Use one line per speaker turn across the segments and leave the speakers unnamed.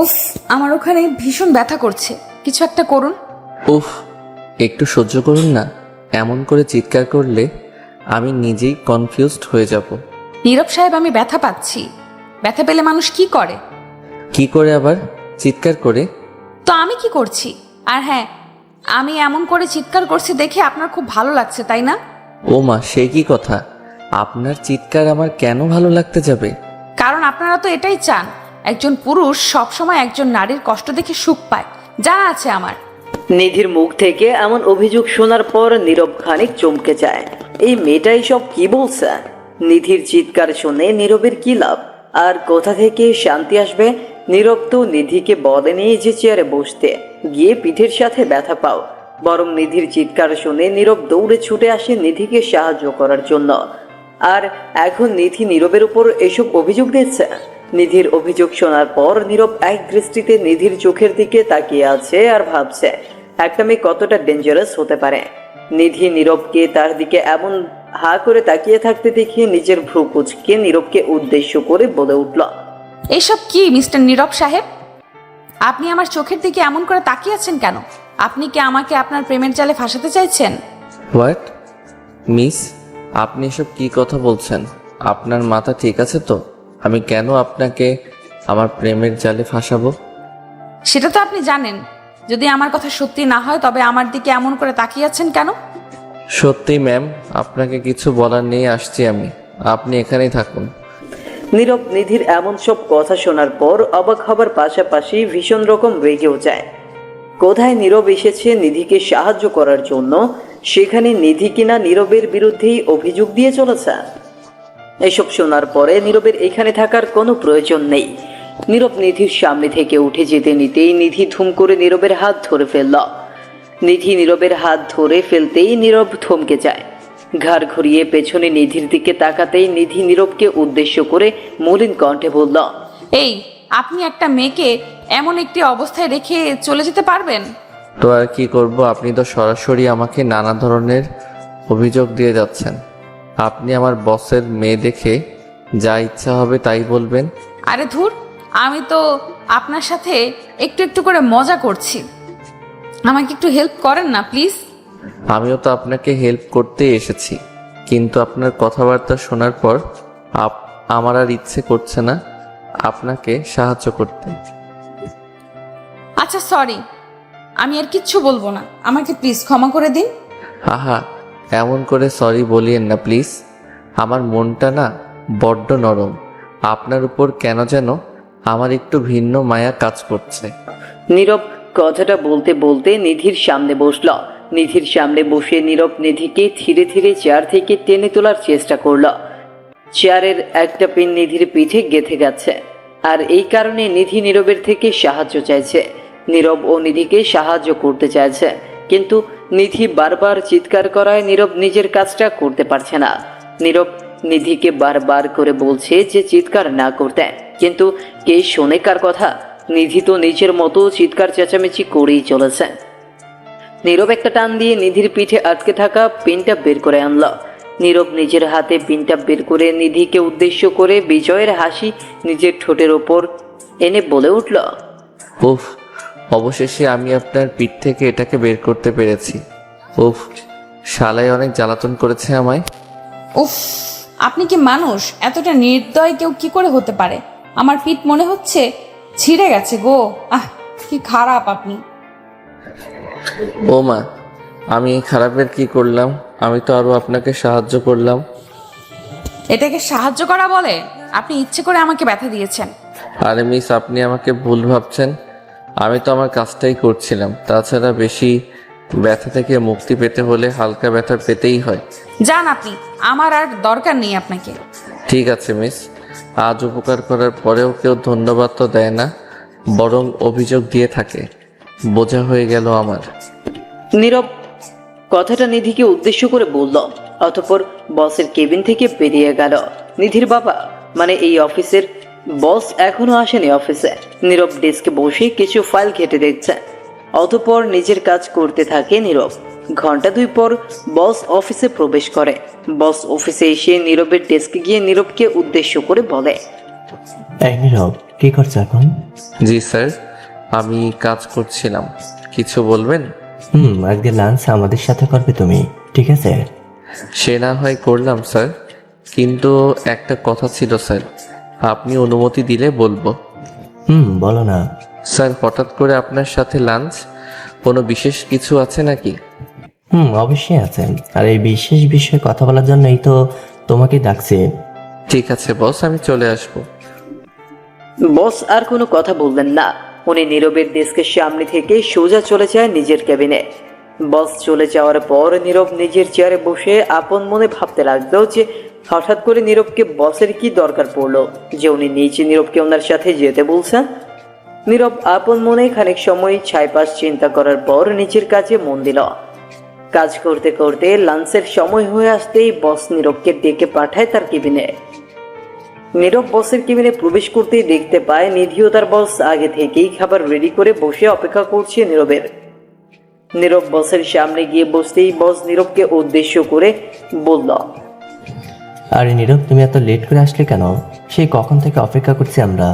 উফ, আমার ওখানে ভীষণ ব্যথা করছে, কিছু একটা করুন।
উফ, একটু সহ্য করুন না। এমন করে চিৎকার করলে আমি নিজেই কনফিউজড হয়ে যাব।
নীরব সাহেব, আমি ব্যথা পাচ্ছি। ব্যথা পেলে মানুষ কি করে?
কি করে আবার? চিৎকার করে?
তো আমি কি করছি? আর হ্যাঁ, আমি এমন করে চিৎকার করছি দেখে আপনার খুব ভালো লাগছে, তাই না?
ও মা, সে কি কথা? আপনার চিৎকার আমার কেন ভালো লাগতে যাবে?
কারণ আপনারা তো এটাই চান, একজন পুরুষ সবসময় একজন নারীর কষ্ট দেখে সুখ পায়। জানা আছে আমার।
নিধির মুখ থেকে এমন অভিযোগ শোনার পর নীরব খানিক চমকে যায়। এই মেয়েটাই সব কি বলছে? নিধির চিৎকার শুনে নীরবের কি লাভ, আর কোথা থেকে শান্তি আসবে? নীরব তো নিধিকে বলেনি যে চেয়ারে বসতে, গিয়ে পিঠের সাথে ব্যথা পাও। বরং নিধির চিৎকার শুনে নীরব দৌড়ে ছুটে আসে নিধিকে সাহায্য করার জন্য। আর এখন নিধি নীরবের উপর এসব অভিযোগ দিচ্ছে। নিধির অভিযোগ শোনার পর নীরব এক দৃষ্টিতে নিধির চোখের দিকে তাকিয়ে আছে আর ভাবছে একটা মেয়ে কতটা ডেঞ্জারাস হতে পারে। নিধি নীরবকে তার দিকে এমন হা করে তাকিয়ে থাকতে দেখে নিজের ভ্রু কুঁচকে নীরবকে উদ্দেশ্য করে বলে উঠল,
এসব কি মিস্টার নীরব সাহেব? আপনি আমার চোখের দিকে এমন করে তাকিয়ে আছেন কেন? আপনি কি আমাকে আপনার প্রেমের জালে ফাঁসাতে চাইছেন?
হোয়াট? মিস, আপনি এসব কি কথা বলছেন? আপনার মাথা ঠিক আছে তো? আমি কেন আপনাকে আমার প্রেমের জালে ফাঁসাবো?
সেটা তো আপনি জানেন। যদি আমার কথা সত্যি না হয় তবে আমার দিকে এমন করে তাকিয়ে আছেন কেন?
সত্যি ম্যাম, আপনাকে কিছু বলার নেই, আসছি আমি। আপনি এখানেই থাকুন।
নীরব নিধির এমন সব কথা শোনার পর অবাক হবার পাশাপাশি ভীষণ রকম রেগেও যায়। কোথায় নীরব এসেছে নিধিকে সাহায্য করার জন্য, সেখানে নিধি কিনা নীরবের বিরুদ্ধেই অভিযোগ দিয়ে চলেছে। এসব শোনার পরে নীরবের এখানে থাকার কোনো প্রয়োজন নেই। নীরব নিধির সামনে থেকে উঠে যেতে নিতেই নিধি ধুম করে নীরবের হাত ধরে ফেলল। নিধি নীরবের হাত ধরে ফেলতেই নীরব থমকে যায়। ঘাড় ঘুরিয়ে পেছনে নিধির দিকে তাকাতেই নিধি নীরবকে উদ্দেশ্য করে মলিন কণ্ঠে বলল,
এই, আপনি একটা মেয়েকে এমন একটি অবস্থায় রেখে চলে যেতে পারবেন?
তো আর কি করব? আপনি তো সরাসরি আমাকে নানা ধরনের অভিযোগ দিয়ে যাচ্ছেন। আপনি আমার বসের মেয়ে দেখে যা ইচ্ছা হবে তাই বলবেন।
আরে ধুর, আমি তো আপনার সাথে একটু একটু করে মজা করছি। আমাকে একটু হেল্প করেন না প্লিজ।
আমিও তো আপনাকে হেল্প করতে এসেছি, কিন্তু আপনার কথাবার্তা শোনার পর আমার আর ইচ্ছে করছে না আপনাকে সাহায্য করতে।
আচ্ছা সরি, আমি আর কিচ্ছু বলবো না, আমাকে প্লিজ ক্ষমা করে দিন।
আহা, এমন করে সরি বলিয়েন না প্লিজ। আমার মনটা না বড্ড নরম। আপনার উপর কেন যেন আমার একটু ভিন্ন মায়া কাজ করছে।
নীরব কথাটা বলতে বলতে নিধির সামনে বসল। নিধির সামনে বসে নীরব নিধিকে ধীরে ধীরে চেয়ার থেকে টেনে তোলার চেষ্টা করল। চেয়ারের একটা পিন নিধির পিঠে গেঁথে গেছে, আর এই কারণে নিধি নীরবের থেকে সাহায্য চাইছে। নীরব ও নিধিকে সাহায্য করতে চাইছে, কিন্তু নিধি বারবার চিৎকার করায় নীরব নিজের কাজটা করতে পারছে না। নীরব নিধিকে বারবার করে বলছে যে চিৎকার না করতে, কিন্তু কে শোনে কার কথা? নিধি তো নিজের মতো চিৎকার চেঁচামেচি করেই চলেছে। নীরব একটা টান দিয়ে নিধির পিঠে আটকে থাকা পিনটা বের করে আনল। নীরব নিজের হাতে পিনটা বের করে নিধিকে উদ্দেশ্য করে বিজয়ের হাসি নিজের ঠোঁটের ওপর এনে বলে উঠল,
উফ, অবশেষে আমি আপনার পিঠ থেকে এটাকে বের করতে পেরেছি। উফ, শালাই অনেক জ্বালাতন করেছে আমায়।
উফ, আপনি কি মানুষ? এতটা নির্দয় কেউ কি করে হতে পারে? আমার পিঠ মনে হচ্ছে ছিঁড়ে গেছে গো। আহ, কি খারাপ আপনি।
ও মা, আমি এই খারাপের কি করলাম? আমি তো আরো আপনাকে সাহায্য করলাম।
এটাকে সাহায্য করা বলে? আপনি ইচ্ছে করে আমাকে ব্যথা দিয়েছেন।
আরে মিস, আপনি আমাকে ভুল ভাবছেন। আমি তো আমার কাজটাই করছিলাম। তাছাড়া বেশি ব্যথা থেকে মুক্তি পেতে হলে হালকা ব্যথা পেতেই হয়।
যান আপনি, আমার আর দরকার নেই আপনাকে।
ঠিক আছে মিস, আজ উপকার করার পরেও কেউ ধন্যবাদ তো দেয় না, বরং অভিযোগ দিয়ে থাকে। বোঝা হয়ে গেল আমার।
নীরব কথাটা নিধিকে উদ্দেশ্য করে বলল, অতঃপর বসের কেবিন থেকে বেরিয়ে গেল। নিধির বাবা মানে এই অফিসের বস এখনো আসেনি অফিসে। নীরব ডেস্কে বসে কিছু ফাইল ঘেঁটে দেখছে, অতঃপর নিজের কাজ করতে থাকে নীরব। ঘন্টা দুই পর বস অফিসে প্রবেশ করে। বস অফিসে এসে নীরবের ডেস্কে গিয়ে নীরবকে উদ্দেশ্য করে বলে,
এই নীরব, কি করছো এখন?
জি স্যার, আমি কাজ করছিলাম। কিছু বলবেন?
আজকে লাঞ্চ আমাদের সাথে করবে তুমি, ঠিক আছে?
সে না হয় করলাম স্যার, কিন্তু একটা কথা ছিল স্যার, আপনি অনুমতি দিলে বলবো।
বলো না।
স্যার, হঠাৎ করে আপনার সাথে লাঞ্চ, কোনো বিশেষ কিছু আছে নাকি?
অবশ্যই আছেন, আর এই বিশেষ বিষয়ে কথা বলার জন্যই তো তোমাকে ডাকছি।
ঠিক আছে বস, আমি চলে আসবো।
বস আর কোনো কথা বললেন না। উনি নীরবের ডেস্কের সামনে থেকে সোজা চলে যায় নিজের কেবিনে। বস চলে যাওয়ার পর নীরব নিজের চেয়ারে বসে আপন মনে ভাবতে লাগলো যে হঠাৎ করে নীরবকে বসের কি দরকার পড়লো যে উনি নিচে নীরবকে ওনার সাথে যেতে বলছেন। নীরব আপন মনে খানিক সময় ছাইপাশ চিন্তা করার পর নিজের কাজে মন দিল। কাজ করতে করতে লাঞ্চের সময় হয়ে আসতেই বস নীরবকে ডেকে পাঠায় তার কেবিনে। নীরব বসের কেবিনে প্রবেশ করতেই দেখতে পায় নিধি ও তার বস আগে থেকেই খাবার রেডি করে বসে অপেক্ষা করছে নীরবের। নীরব বসের সামনে গিয়ে বসতেই বস নীরবকে উদ্দেশ্য করে বলল,
আরে নীরব, তুমি এত লেট করে আসলে কেন? সেই কখন থেকে অপেক্ষা করছি আমরা।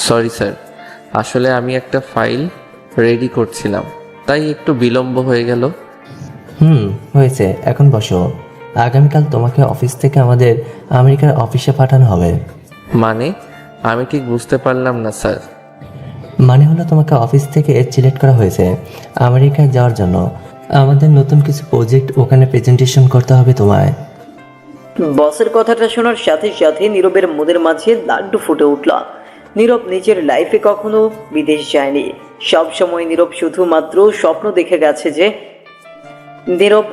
সরি স্যার, আসলে আমি একটা ফাইল রেডি করছিলাম, তাই একটু বিলম্ব হয়ে গেল।
হয়েছে, এখন বসো। আগামীকাল তোমাকে অফিস থেকে আমাদের আমেরিকার অফিসে পাঠানো হবে।
মানে, আমি ঠিক বুঝতে পারলাম না স্যার।
মানে হলো তোমাকে অফিস থেকে সিলেক্ট করা হয়েছে আমেরিকায় যাওয়ার জন্য। আমাদের নতুন কিছু প্রজেক্ট ওখানে প্রেজেন্টেশন করতে হবে তোমায়।
বসের কথাটা শোনার সাথে সাথে নীরবের মনের মাঝে লাড্ডু ফুটে উঠল। নীরব নিজের লাইফে কখনো বিদেশ যায়নি। সব সময় নীরব শুধুমাত্র স্বপ্ন দেখে গেছে যে নীরব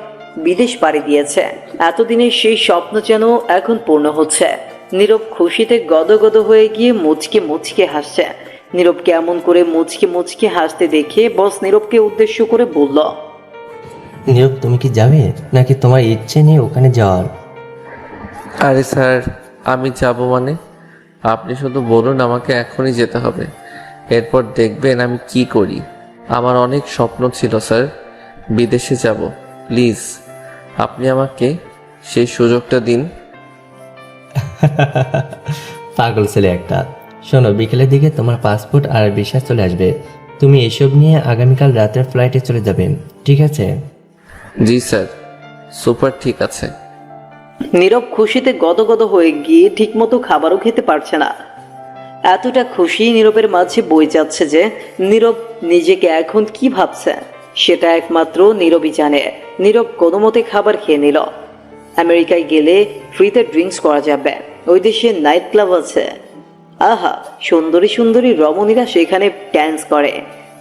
বিদেশ পাড়ি দিয়েছে। এতদিনে সেই স্বপ্ন যেন এখন পূর্ণ হচ্ছে। নীরব খুশিতে গদগদ হয়ে গিয়ে মুচকে মুচকে হাসছে। নীরবকে এমন করে মুচকে মুচকে হাসতে দেখে বস নীরবকে উদ্দেশ্য করে বলল,
নীরব, তুমি কি যাবে নাকি তোমার ইচ্ছে নেই ওখানে যাওয়ার?
আরে স্যার, আমি যাব মানে? আপনি শুধু বলুন আমাকে এখনই যেতে হবে, এরপর দেখবেন আমি কি করি। আমার অনেক স্বপ্ন ছিল স্যার, বিদেশে যাব। প্লিজ আপনি আমাকে সেই সুযোগটা দিন।
পাগল ছেলে একটা। শোনো, বিকেলের দিকে তোমার পাসপোর্ট আর ভিসা চলে আসবে। তুমি এসব নিয়ে আগামীকাল রাতের ফ্লাইটে চলে যাবেন, ঠিক আছে?
জি স্যার, সুপার, ঠিক আছে।
নীরব খুশিতে গদগদ হয়ে গিয়ে ঠিকমতো খাবারও খেতে পারছে না। এতটা খুশি নীরবের মাঝে বয়ে যাচ্ছে যে নীরব নিজেকে এখন কি ভাবছে সেটা একমাত্র নীরবই জানে। নীরব কোনো মতে খাবার খেয়ে নিল। আমেরিকায় গেলে ফ্রিতে ড্রিঙ্কস করা যাবে, ওই দেশে নাইট ক্লাব আছে। আহা, সুন্দরী সুন্দরী রমণীরা সেখানে ড্যান্স করে।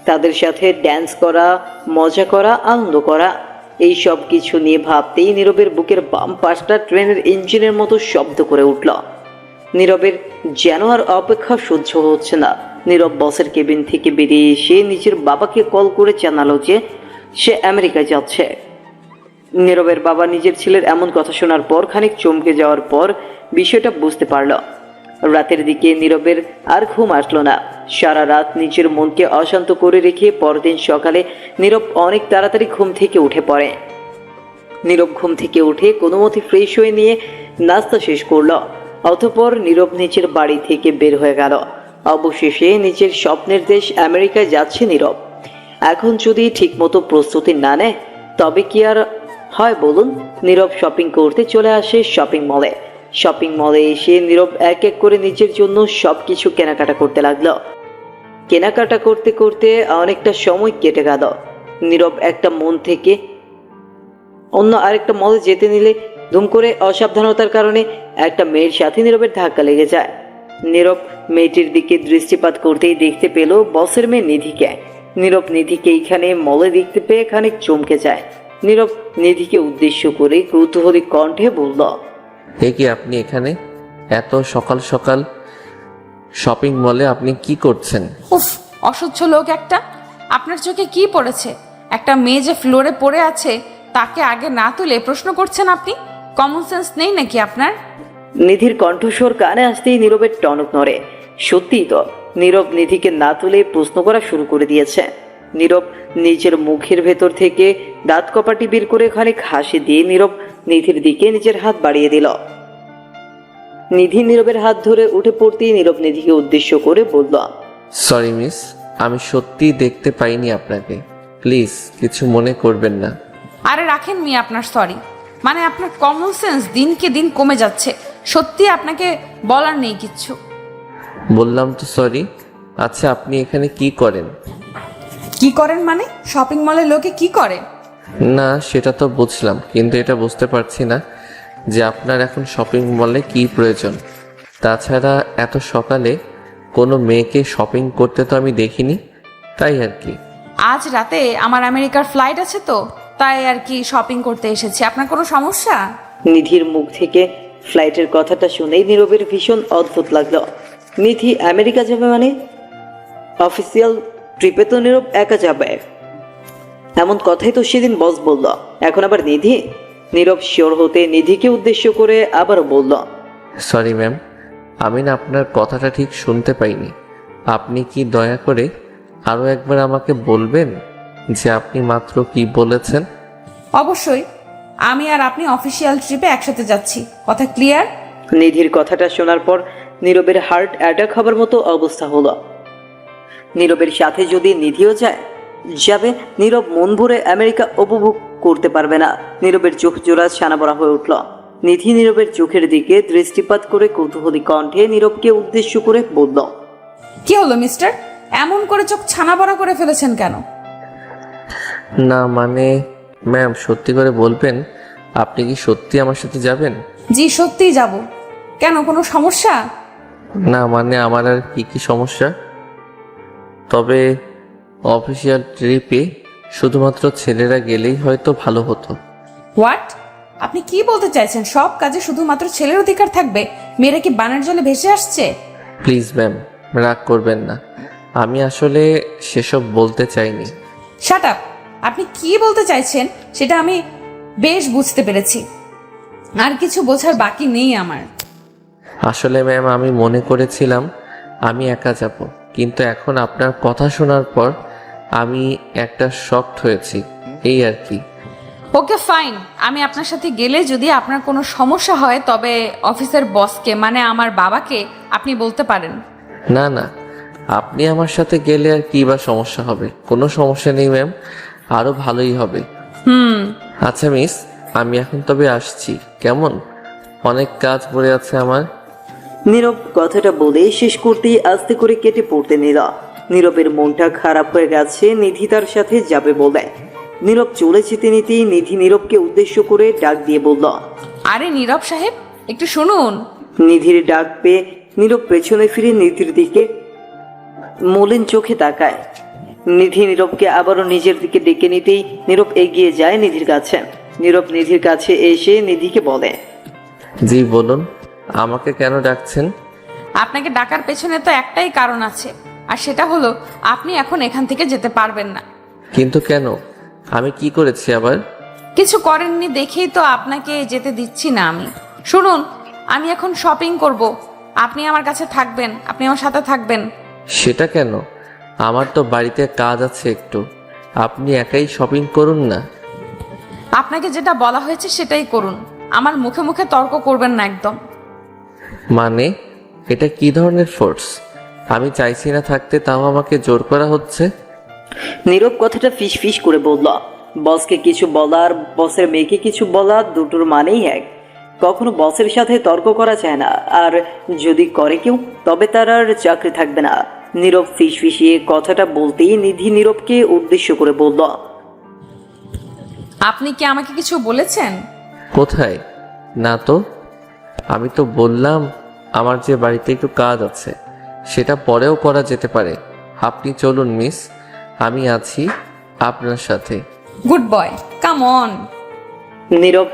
তাদের সাথে ড্যান্স করা, মজা করা, আনন্দ করা, এই সব কিছু নিয়ে ভাবতেই নীরবের বুকের বাম পাশটা ট্রেনের ইঞ্জিনের মতো শব্দ করে উঠল। নীরবের যেন আর অপেক্ষা সহ্য হচ্ছে না। নীরব বসের কেবিন থেকে বেরিয়ে এসে নিজের বাবাকে কল করে জানালো যে সে আমেরিকায় যাচ্ছে। নীরবের বাবা নিজের ছেলের এমন কথা শোনার পর খানিক চমকে যাওয়ার পর বিষয়টা বুঝতে পারল। রাতের দিকে নীরবের আর ঘুম আসলো না। সারা রাত নিজের মনকে অশান্ত করে রেখে পরদিন সকালে নীরব অনেক তাড়াতাড়ি ঘুম থেকে উঠে পড়ে। নীরব ঘুম থেকে উঠে কোনো মতে ফ্রেশ হয়ে নিয়ে নাস্তা শেষ করলো। অতঃপর নীরব নিজের বাড়ি থেকে বের হয়ে গেল। অবশেষে নিজের স্বপ্নের দেশ আমেরিকায় যাচ্ছে নীরব। এখন যদি ঠিকমতো প্রস্তুতি না নেয় তবে কি আর হয় বলুন। নীরব শপিং করতে চলে আসে শপিং মলে। শপিং মলে এসে নীরব এক এক করে নিজের জন্য সবকিছু কেনাকাটা করতে লাগলো। কেনাকাটা করতে করতে অনেকটা সময় কেটে গেল। নীরব একটা মন থেকে অন্য আরেকটা মলে যেতে নিলে ধুম করে অসাবধানতার কারণে একটা মেয়ের সাথে নীরবের ধাক্কা লেগে যায়। নীরব মেয়েটির দিকে দৃষ্টিপাত করতেই দেখতে পেল বসের মেয়ে নিধিকে। নীরব নিধিকে এইখানে মলে দেখতে পেয়ে খানিক চমকে যায়। নীরব নিধিকে উদ্দেশ্য করে কৌতূহলী কণ্ঠে বলল,
এ কি আপনি এখানে এত সকাল সকাল শপিং মলে? আপনি কি করছেন?
উফ, অসহ্য লোক একটা। আপনার চোখে কি পড়েছে? একটা মেয়ে যে ফ্লোরে পড়ে আছে তাকে আগে না তুলে প্রশ্ন করছেন আপনি? কমন সেন্স নেই নাকি আপনার?
নিধির কণ্ঠস্বর কানে আসতেই নীরবের টনক নড়ে। সত্যিই তো, নীরব নিধিকে না তুলে প্রশ্ন করা শুরু করে দিয়েছে। নীরব নিজের মুখের ভেতর থেকে দাঁত কপাটি বের করে খানিক হাসি দিয়ে নীরব নিধির দিকে নিজের হাত বাড়িয়ে দিল। নিধি নীরবের হাত ধরে উঠে পড়তেই নীরব নিধিকে উদ্দেশ্য করে বলল,
সরি মিস, আমি সত্যিই দেখতে পাইনি আপনাকে। প্লিজ কিছু মনে করবেন না।
আরে রাখেন মি আপনার সরি, মানে আপনার কমন সেন্স দিনকে দিন কমে যাচ্ছে। সত্যি আপনাকে বলার নেই কিচ্ছু।
বললাম তো সরি। আচ্ছা, আপনি এখানে কি করেন?
কি করেন মানে? শপিং মলে লোকে কি করে?
না, সেটা তো বুঝলাম, কিন্তু এটা বুঝতে পারছি না যে আপনার এখন শপিং মলে কি প্রয়োজন। তাছাড়া এত সকালে কোনো মেয়েকে শপিং করতে তো আমি দেখিনি, তাই আর কি।
আজ রাতে আমার আমেরিকার ফ্লাইট আছে তো, তাই আর কি শপিং করতে এসেছি। আপনার কোনো সমস্যা?
নিধির মুখ থেকে ফ্লাইটের কথাটা শুনেই নীরবের ভীষণ অদ্ভুত লাগলো। নিধি আমেরিকা যাবে মানে? অফিসিয়াল ট্রিপে তো নীরব একা যাবে, এমন কথাই তো সেদিন বস বলল। এখন আবার নিধি? নীরব শিওর হতে নিধিকে উদ্দেশ্য করে আবারও বলল,
সরি ম্যাম, আমি না আপনার কথাটা ঠিক শুনতে পাইনি। আপনি কি দয়া করে আরও একবার আমাকে বলবেন যে আপনি মাত্র কি বলেছেন?
অবশ্যই, আমি আর আপনি অফিসিয়াল ট্রিপে একসাথে যাচ্ছি, কথা ক্লিয়ার?
নিধির কথাটা শোনার পর নীরবের হার্ট অ্যাটাক হবার মতো অবস্থা হলো। নীরবের সাথে যদি নিধিও যাবে, নীরব মন ভরে আমেরিকা উপভোগ করতে পারবে না। নীরবের চোখ জোড়া ছানাবড়া হয়ে উঠল। নিধি নীরবের চোখের দিকে দৃষ্টিপাত করে কৌতূহলী কণ্ঠে নীরবকে উদ্দেশ্য করে বলল,
কি হলো মিস্টার, এমন করে চোখ ছানা বড়া করে ফেলেছেন কেন?
না মানে ম্যাম, সত্যি করে বলবেন আপনি কি সত্যি আমার সাথে যাবেন?
জি সত্যিই যাব। কেন, কোনো সমস্যা?
না মানে আমার আর কি কি সমস্যা? তবে অফিসিয়াল ট্রিপে শুধুমাত্র ছেলেরা গেলেই হয়তো ভালো হতো।
হোয়াট? আপনি কি বলতে চাইছেন? সব কাজে শুধুমাত্র ছেলের অধিকার থাকবে? মেয়েরা কি বানের জলে ভেসে আসছে?
প্লিজ ম্যাম, রাগ করবেন না, আমি আসলে সেসব বলতে চাইনি।
Shut up! আপনি কি বলতে চাইছেন সেটা আমি বেশ বুঝতে পেরেছি, আর কিছু বোঝার বাকি নেই আমার।
আসলে ম্যাম, আমি মনে করেছিলাম আমি একা যাব, কিন্তু এখন আপনার কথা শোনার পর আমি একটা শকড হয়েছি, এই আর কি।
ওকে ফাইন, আমি আপনার সাথে গেলে যদি আপনার কোনো সমস্যা হয় তবে অফিসের বসকে, মানে আমার বাবাকে আপনি বলতে পারেন।
না না, আপনি আমার সাথে গেলে আর কি বা সমস্যা হবে? কোনো সমস্যা নেই ম্যাম, আরো ভালোই হবে। আচ্ছা মিস, আমি এখন তবে আসছি, কেমন? অনেক কাজ পড়ে আছে আমার।
নীরব কথাটা বলে শেষ করতেই আস্তে করে কেটে পড়তে নিল। নীরবের মনটা খারাপ হয়ে গেছে নিধি তার সাথে যাবে বলে। নীরব চলে যেতে নিতেই নিধি নীরবকে উদ্দেশ্য করে ডাক দিয়ে বলল,
আরে নীরব সাহেব, একটু শুনুন।
নিধির ডাক পেয়ে নীরব পেছনে ফিরে নিধির দিকে মলিন চোখে তাকায়। নিধি নীরবকে আবারও নিজের দিকে ডেকে নিতেই নীরব এগিয়ে যায় নিধির কাছে। নীরব নিধির কাছে এসে নিধিকে বলে,
জি বলুন, আমাকে কেন ডাকছেন?
আপনাকে ডাকার পেছনে তো একটাই কারণ আছে, আর সেটা হলো আপনি এখন এখান থেকে যেতে পারবেন না।
কিন্তু কেন? আমি কি করেছি আবার?
কিছু করেননি দেখেই তো আপনাকে যেতে দিচ্ছি না আমি। শুনুন, আমি এখন শপিং করব, আপনি আমার কাছে থাকবেন, আপনি আমার সাথে থাকবেন।
সেটা কেন? আমার তো বাড়িতে কাজ আছে একটু, আপনি একাই শপিং করুন না।
আপনাকে যেটা বলা হয়েছে সেটাই করুন, আমার মুখে মুখে তর্ক করবেন না একদম।
মানে এটা কি ধরনের ফোর্স? আমি চাইছি না থাকতে, তাও আমাকে জোর করা হচ্ছে।
নীরব কথাটা ফিস ফিস করে বলল, বসকে কিছু বলার বসের মেয়েকে কিছু বলা দুটোর মানেই এক। কখনো বসের সাথে তর্ক করা যায় না, আর যদি করে কেউ তবে তার আর চাকরি থাকবে না। নীরব ফিস ফিসিয়ে কথাটা বলতেই নিধি নীরবকে উদ্দেশ্য করে বলল,
আপনি কি আমাকে কিছু বলেছেন?
কোথায়? না তো, আমি তো বললাম আমার যে বাড়িতে একটু কাজ আছে, সেটা পরেও করা যেতে পারে। আপনি চলুন মিস, আমি আছি আপনার সাথে।
Good boy, come on.
নীরব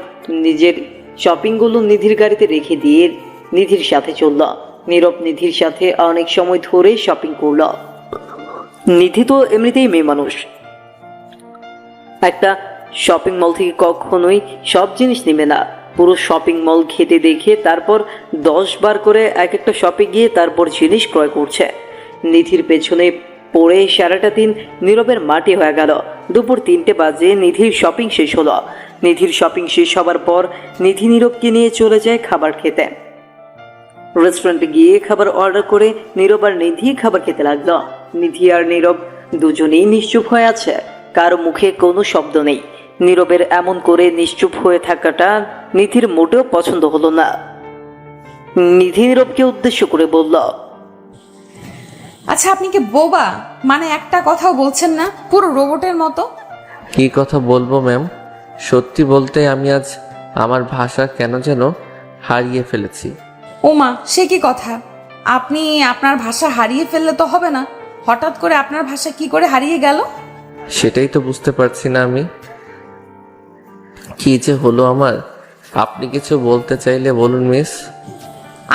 নিজের শপিংগুলো নিধির গাড়িতে রেখে দিয়ে নিধির সাথে চলল। নীরব নিধির সাথে অনেক সময় ধরে শপিং করল। নিধি তো এমনিতেই মেয়ে মানুষ, একটা শপিং মল থেকে কখনোই সব জিনিস নেবে না। পুরো শপিং মল ঘেটে দেখে তারপর 10 বার করে এক একটা শপে গিয়ে তারপর জিনিস ক্রয় করছে। নিধির পেছনে পড়ে সারাটা দিন নীরবের মাটি হয়ে গেল। দুপুর 3টে বাজে নিধির শপিং শেষ হলো। নিধির শপিং শেষ হবার পর নিধি নীরবকে নিয়ে চলে যায় খাবার খেতে। রেস্টুরেন্টে গিয়ে খাবার অর্ডার করে নীরব আর নিধি খাবার খেতে লাগলো। নিধি আর নীরব দুজনেই নিশ্চুপ হয়ে আছে, কারো মুখে কোনো শব্দ নেই। নীরবের এমন করে নিশ্চুপ হয়ে থাকাটা নিধির মোটেও পছন্দ হলো না। নিধি নীরবকে উদ্দেশ্য করে বলল,
আচ্ছা আপনি কি বোবা? মানে একটা কথাও বলছেন না, পুরো রোবটের মতো।
কি কথা বলবো ম্যাম? সত্যি বলতে আমি আজ আমার ভাষা কেন যেন হারিয়ে ফেলেছি।
ওমা, সে কি কথা? আপনি আপনার ভাষা হারিয়ে ফেললে তো হবে না, হঠাৎ করে আপনার ভাষা কি করে হারিয়ে গেল?
সেটাই তো বুঝতে পারছি না আমি, কি যে হলো আমার। আপনি কিছু বলতে চাইলে বলুন মিস।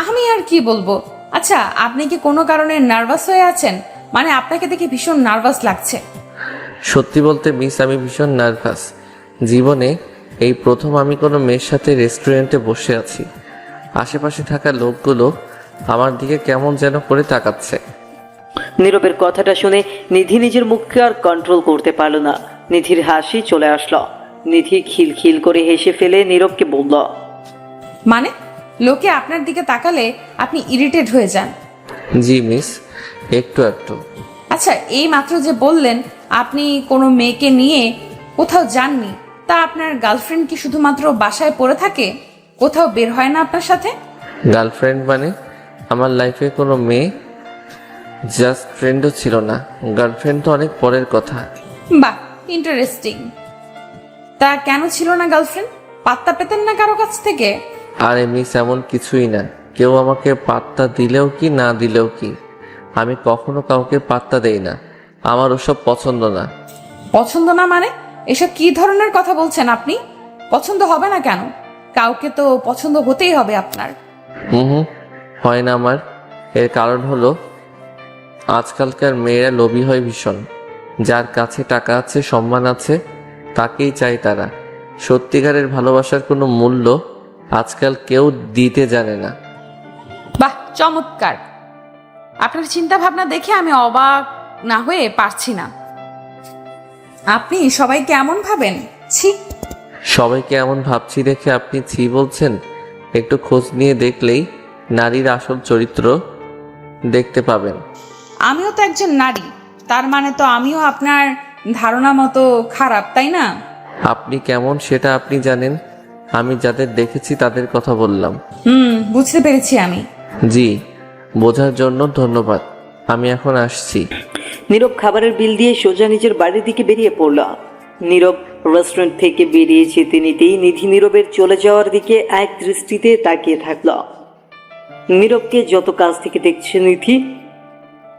আমি আর কি বলবো? আচ্ছা, আপনি কি কোনো কারণে নার্ভাস হয়ে আছেন? মানে আপনাকে দেখে ভীষণ নার্ভাস লাগছে।
সত্যি বলতে মিস, আমি ভীষণ নার্ভাস। জীবনে এই প্রথম আমি কোনো মেয়ের সাথে রেস্টুরেন্টে বসে আছি। আশেপাশে থাকা লোকগুলো আমার দিকে কেমন যেন করে তাকাচ্ছে।
নীরবের কথাটা শুনে নিধি নিজের মুখকে আর কন্ট্রোল করতে পারল না। নিধির হাসি চলে আসলো। নিধি খিলখিল করে হেসে ফেলে নীরবকে বলল,
মানে লোকে আপনার দিকে তাকালে আপনি ইরিটেট হয়ে যান?
জি মিস, একটু একটু।
আচ্ছা, এই মাত্র যে বললেন আপনি কোনো মেয়েকে নিয়ে কোথাও যাননি, তা আপনার গার্লফ্রেন্ড কি শুধুমাত্র বাসায় পড়ে থাকে, কোথাও বের হয় না আপনার সাথে?
গার্লফ্রেন্ড মানে আমার লাইফে কোনো মেয়ে জাস্ট ফ্রেন্ডও ছিল না। গার্লফ্রেন্ড তো অনেক পরের কথা।
বাহ, ইন্টারেস্টিং। তা কেন ছিল না গার্লফ্রেন্ড? পাত্তা পেতেন না কারো কাছ থেকে?
আরে মিস, এমন কিছুই না। কেউ আমাকে পাত্তা দিলেও কি না দিলেও কি, আমি কখনো কাউকে পাত্তা দেই না। আমার ওসব পছন্দ না।
পছন্দ না মানে? এসব কি ধরনের কথা বলছেন আপনি? পছন্দ হবে না কেন? কাউকে তো পছন্দ হতেই হবে আপনার।
হুম, হয় না আমার। এর কারণ হলো আজকালকার মেয়েরা লোভী হয় ভীষণ। যার কাছে টাকা আছে, সম্মান আছে, তাকেই চায় তারা। সত্যিকারের ভালোবাসার কোনো মূল্য আজকাল কেউ দিতে জানে না।
বাহ, চমৎকার। আপনার চিন্তা ভাবনা দেখে আমি অবাক না হয়ে পারছি না। আপনি সবাইকে এমন ভাবেন? ছি।
সবাইকে এমন ভাবছি দেখে আপনি ছি বলছেন? একটু খোঁজ নিয়ে দেখলেই নারীর আসল চরিত্র দেখতে পাবেন।
আমিও তো একজন নারী, তার মানে তো আমিও আপনার ধারণা মতো খারাপ, তাই না?
আপনি কেমন সেটা আপনি জানেন। আমি যাদের দেখেছি তাদের কথা বললাম।
বুঝতে পেরেছি আমি।
জি, বোঝার জন্য ধন্যবাদ। আমি এখন আসছি।
নীরব খাবারের বিল দিয়ে সোজা নিজের বাড়ির দিকে বেরিয়ে পড়ল। নীরব রেস্টুরেন্ট থেকে বেরিয়ে যেতে নিতেই নিধি নীরবের চলে যাওয়ার দিকে এক দৃষ্টিতে তাকিয়ে থাকল। নীরবকে যত কাছ থেকে দেখছে নিধি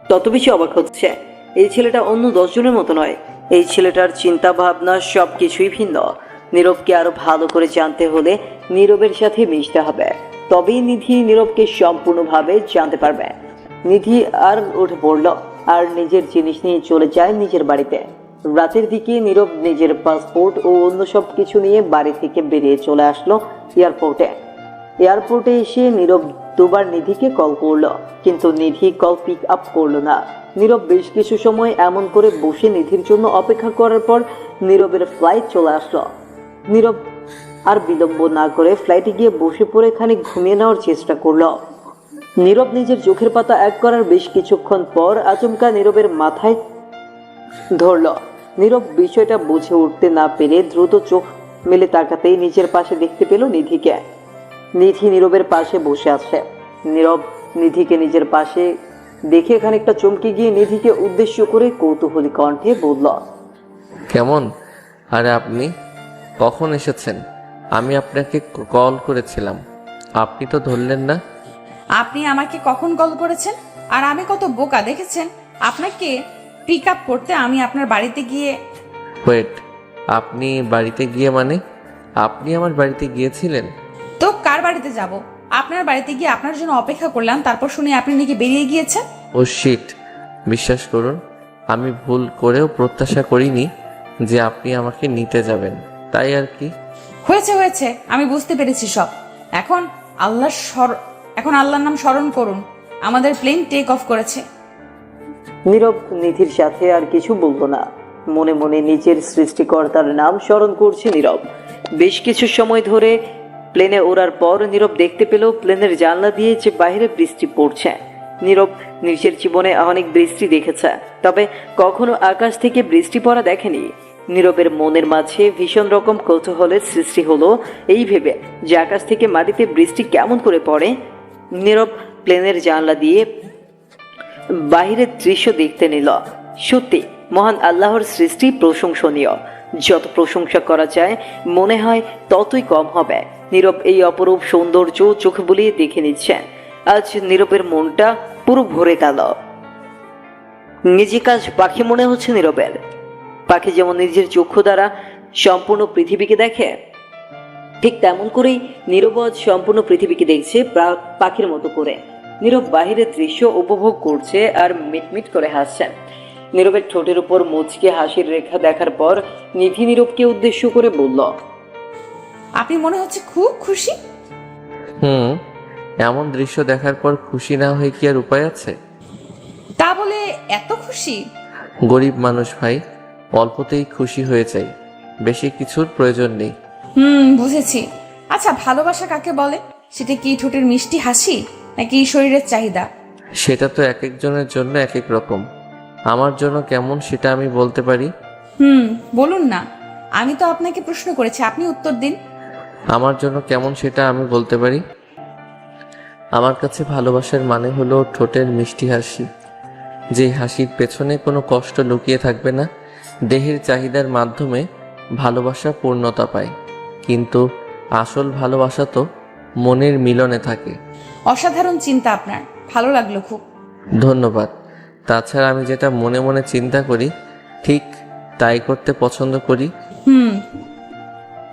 তত বেশি অবাক হচ্ছে। এই ছেলেটা অন্য 10 জনের মতো নয়। এই ছেলেটার চিন্তা ভাবনা সব কিছুই ভিন্ন। নীরবকে আরো ভালো করে জানতে হলে নীরবের সাথে মিশতে হবে, তবেই নিধি নীরবকে সম্পূর্ণভাবে জানতে পারবে। নিধি আর উঠে পড়ল আর নিজের জিনিস নিয়ে চলে যায় নিজের বাড়িতে। রাতের দিকে নীরব নিজের পাসপোর্ট ও অন্য সব কিছু নিয়ে বাড়ি থেকে বেরিয়ে চলে আসলো এয়ারপোর্টে। এয়ারপোর্টে এসে নীরব দুবার নিধিকে কল করলো, কিন্তু নিধি কল পিক আপ করলো না। নীরব বেশ কিছু সময় এমন করে বসে নিধির জন্য অপেক্ষা করার পর নীরবের ফ্লাইট চলে আসলো। নীরব আর বিলম্ব না করে ফ্লাইটে গিয়ে বসে পড়ে খানিক ঘুমিয়ে নেওয়ার চেষ্টা করলো। নীরব নিজের চোখের পাতা এক করার বেশ কিছুক্ষণ পর আচমকা নীরবের মাথায় ধরল। নীরব বিষয়টা বুঝে উঠতে না পেরে দ্রুত চোখ মেলে তাকাতেই নিজের পাশে দেখতে পেল নিধিকে। নিধি নীরবের পাশে বসে আছে। নীরব নিধিকে নিজের পাশে দেখে খানিকটা চমকে গিয়ে নিধিকে উদ্দেশ্য করে কৌতূহলী কণ্ঠে বলল,
কেমন? আরে আপনি কখন এসেছেন? আমি আপনাকে কল করেছিলাম, আপনি তো ধরলেন না।
আপনি আমাকে কখন কল করেছেন? আর আমি কত বোকা দেখেছেন? আপনাকে পিক আপ করতে আমি আপনার বাড়িতে গিয়ে।
ওয়েট, আপনি বাড়িতে গিয়ে মানে? আপনি আমার বাড়িতে গিয়েছিলেন?
তো কার বাড়িতে যাব? আপনার বাড়িতে গিয়ে আপনার জন্য অপেক্ষা করলাম, তারপর শুনে আপনি নাকি বেরিয়ে গিয়েছেন।
ও শিট, বিশ্বাস করুন আমি ভুল করেও প্রত্যাশা করিনি যে আপনি আমাকে নিতে যাবেন, তাই আর কি।
হয়েছে হয়েছে, আমি বুঝতে পেরেছি সব। এখন আল্লাহর নাম স্মরণ করুন। আমাদের প্লেন টেক অফ করেছে।
নীরব নিধির সাথে আর কিছু বলল না। মনে মনে নিজের সৃষ্টিকর্তার নাম স্মরণ করছে নীরব। বেশ কিছু সময় ধরে প্লেনে ওড়ার পর নীরব দেখতে পেল প্লেনের জানলা দিয়ে যে বাইরে বৃষ্টি পড়ছে। নীরব নিজের জীবনে অনেক বৃষ্টি দেখেছে, তবে কখনো আকাশ থেকে বৃষ্টি পড়া দেখেনি। নীরবের মনের মাঝে ভীষণ রকম কৌতূহলের সৃষ্টি হলো এই ভেবে যে আকাশ থেকে মাটিতে বৃষ্টি কেমন করে পড়ে। নীরব প্লেনের জানলা দিয়ে বাহিরের দৃশ্য দেখতে নিল। সত্যি মহান আল্লাহর সৃষ্টি প্রশংসনীয়। যত প্রশংসা করা যায় মনে হয় ততই কম হবে। নীরব এই অপরূপ সৌন্দর্য চোখ বুলিয়ে দেখে নিচ্ছে। আজ নীরবের মনটা পুরো ভরে গেল। নিজে কাজ পাখি মনে হচ্ছে নীরবের। পাখি যেমন নিজের চক্ষু দ্বারা সম্পূর্ণ পৃথিবীকে দেখে, ঠিক তেমন করেই নীরব আজ সম্পূর্ণ পৃথিবীকে দেখছে পাখির মতো করে। নীরব বাহিরের দৃশ্য উপভোগ করছে আর মিটমিট করে হাসছে। নীরবের ঠোঁটের উপর মুচকে হাসির রেখা দেখার পর নিধি নীরবকে উদ্দেশ্য করে বলল,
আপনি মনে হচ্ছে খুব খুশি।
এমন দৃশ্য দেখার পর খুশি না হয়ে কি আর উপায় আছে?
তা বলে এত খুশি?
গরিব মানুষ ভাই, অল্পতেই খুশি হয়ে যাই, বেশি কিছুর প্রয়োজন নেই।
বুঝেছি। আচ্ছা, ভালোবাসা কাকে বলে? সেটা কি ঠোঁটের মিষ্টি হাসি নাকি শরীরের চাহিদা?
সেটা তো এক একজনের জন্য এক এক রকম। আমার জন্য কেমন সেটা আমি বলতে পারি।
বলুন না, আমি তো আপনাকে প্রশ্ন করেছি, আপনি উত্তর দিন।
আমার জন্য কেমন সেটা আমি বলতে পারি। আমার কাছে ভালোবাসার মানে হলো ঠোঁটের মিষ্টি হাসি, যে হাসির পেছনে কোনো কষ্ট লুকিয়ে থাকবে না। দেহের চাহিদার মাধ্যমে ভালোবাসা পূর্ণতা পায়, কিন্তু আসল ভালোবাসা তো মনের মিলনে থাকে।
অসাধারণ চিন্তা আপনার, ভালো লাগলো খুব।
ধন্যবাদ। তাছাড়া আমি যেটা মনে মনে চিন্তা করি ঠিক তাই করতে পছন্দ করি।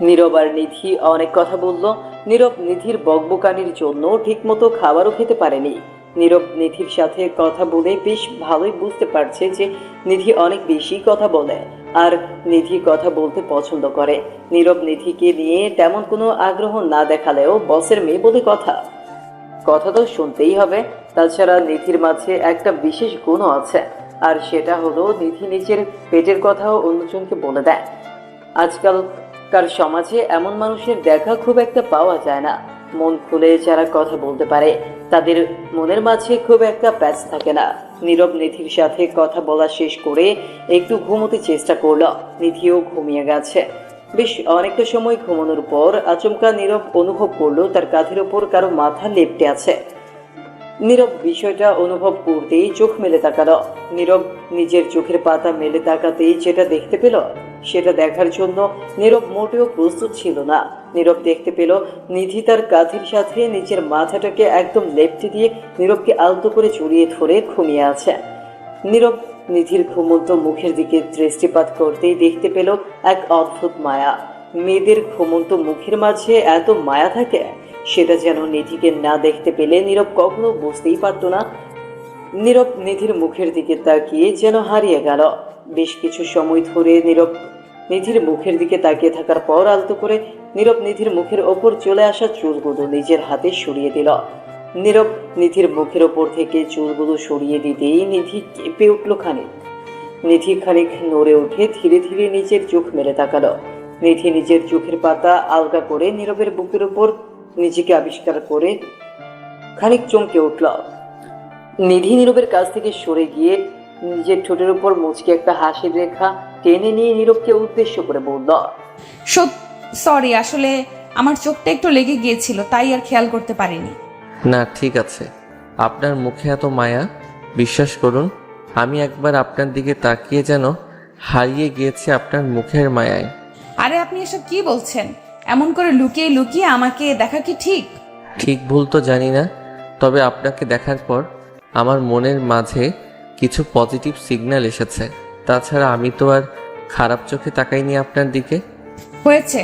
নীরব আর নিধি অনেক কথা বলল। নীরব নিধির বকবকানির জন্য ঠিকমতো খাবারও খেতে পারেনি। নীরব নিধির সাথে কথা বলে বেশ ভালোই বুঝতে পারছে যে নিধি অনেক বেশি কথা বলে আর নিধি কথা বলতে পছন্দ করে। নীরব নিধিকে নিয়ে তেমন কোনো আগ্রহ না দেখালেও বসের মেয়ে বলে কথা তো শুনতেই হবে। তাছাড়া নিধির মাঝে একটা বিশেষ গুণও আছে, আর সেটা হলো নিধি নিজের পেটের কথাও অন্যজনকে বলে দেয়। আজকালকার সমাজে এমন মানুষের দেখা খুব একটা পাওয়া যায় না। মন খুলে যারা কথা বলতে পারে তাদের মনের মাঝে খুব একটা প্যাচ থাকে না। নীরব নিধির সাথে কথা বলা শেষ করে একটু ঘুমোতে চেষ্টা করলো। নিধিও ঘুমিয়ে গেছে। বেশ অনেকটা সময় ঘুমানোর পর আচমকা নীরব অনুভব করলো তার কাঁধের ওপর কারো মাথা লেপ্টে আছে। নীরব বিষয়টা অনুভব করতেই চোখ মেলে তাকালো। নীরব নিজের চোখের পাতা মেলে তাকাতেই যেটা দেখতে পেল সেটা দেখার জন্য নীরব মোটেও প্রস্তুত ছিল না। নীরব দেখতে পেল নিধি তার কাঁধের সাথে নিজের মাথাটাকে একদম লেপ্টে দিয়ে নীরবকে আলতো করে জড়িয়ে ধরে ঘুমিয়ে আছে। নীরব নিধির ঘুমন্ত মুখের দিকে দৃষ্টিপাত করতেই দেখতে পেল এক অদ্ভুত মায়া। মেয়েদের ঘুমন্ত মুখের মাঝে এত মায়া থাকে, সেটা যেন নিধিকে না দেখতে পেলে নীরব কখনো বুঝতেই পারত না। নীরব নিধির মুখের দিকে তাকিয়ে যেন হারিয়ে গেল। বেশ কিছু সময় ধরে নীরব নিধির মুখের দিকে তাকিয়ে থাকার পর আলতো করে নীরব নিধির মুখের ওপর চলে আসা চুলগুলো নিজের হাতে সরিয়ে দিল। নীরব নিধির মুখের ওপর থেকে চুলগুলো সরিয়ে দিতেই নিধি কেঁপে উঠল খানিক। নিধি খানিক নড়ে উঠে ধীরে ধীরে নিজের চোখ মেলে তাকালো। নিধি নিজের চোখের পাতা আলগা করে নীরবের বুকের উপর নিজেকে আবিষ্কার করে খানিক চমকে উঠল। নিধি নীরবের কাছ থেকে সরে গিয়ে নিজের ঠোঁটের উপর মুচকে একটা হাসির রেখা টেনে নিয়ে নীরবকে উদ্দেশ্য করে বলল,
সরি, আসলে আমার চোখটা একটু লেগে গিয়েছিল, তাই আর খেয়াল করতে পারিনি।
না, ঠিক আছে। আপনার মুখে এত মায়া, বিশ্বাস করুন আমি একবার আপনার দিকে তাকিয়ে যেন হারিয়ে গিয়েছি আপনার মুখের মায়ায়।
আরে আপনি এসব কি বলছেন? এমন করে লুকিয়ে লুকিয়ে আমাকে দেখা কি ঠিক?
ঠিক ভুল তো জানি না, তবে আপনাকে দেখার পর আমার মনের মাঝে কিছু পজিটিভ সিগন্যাল এসেছে। তাছাড়া আমি তো আর খারাপ চোখে তাকাইনি আপনার দিকে।
হয়েছে,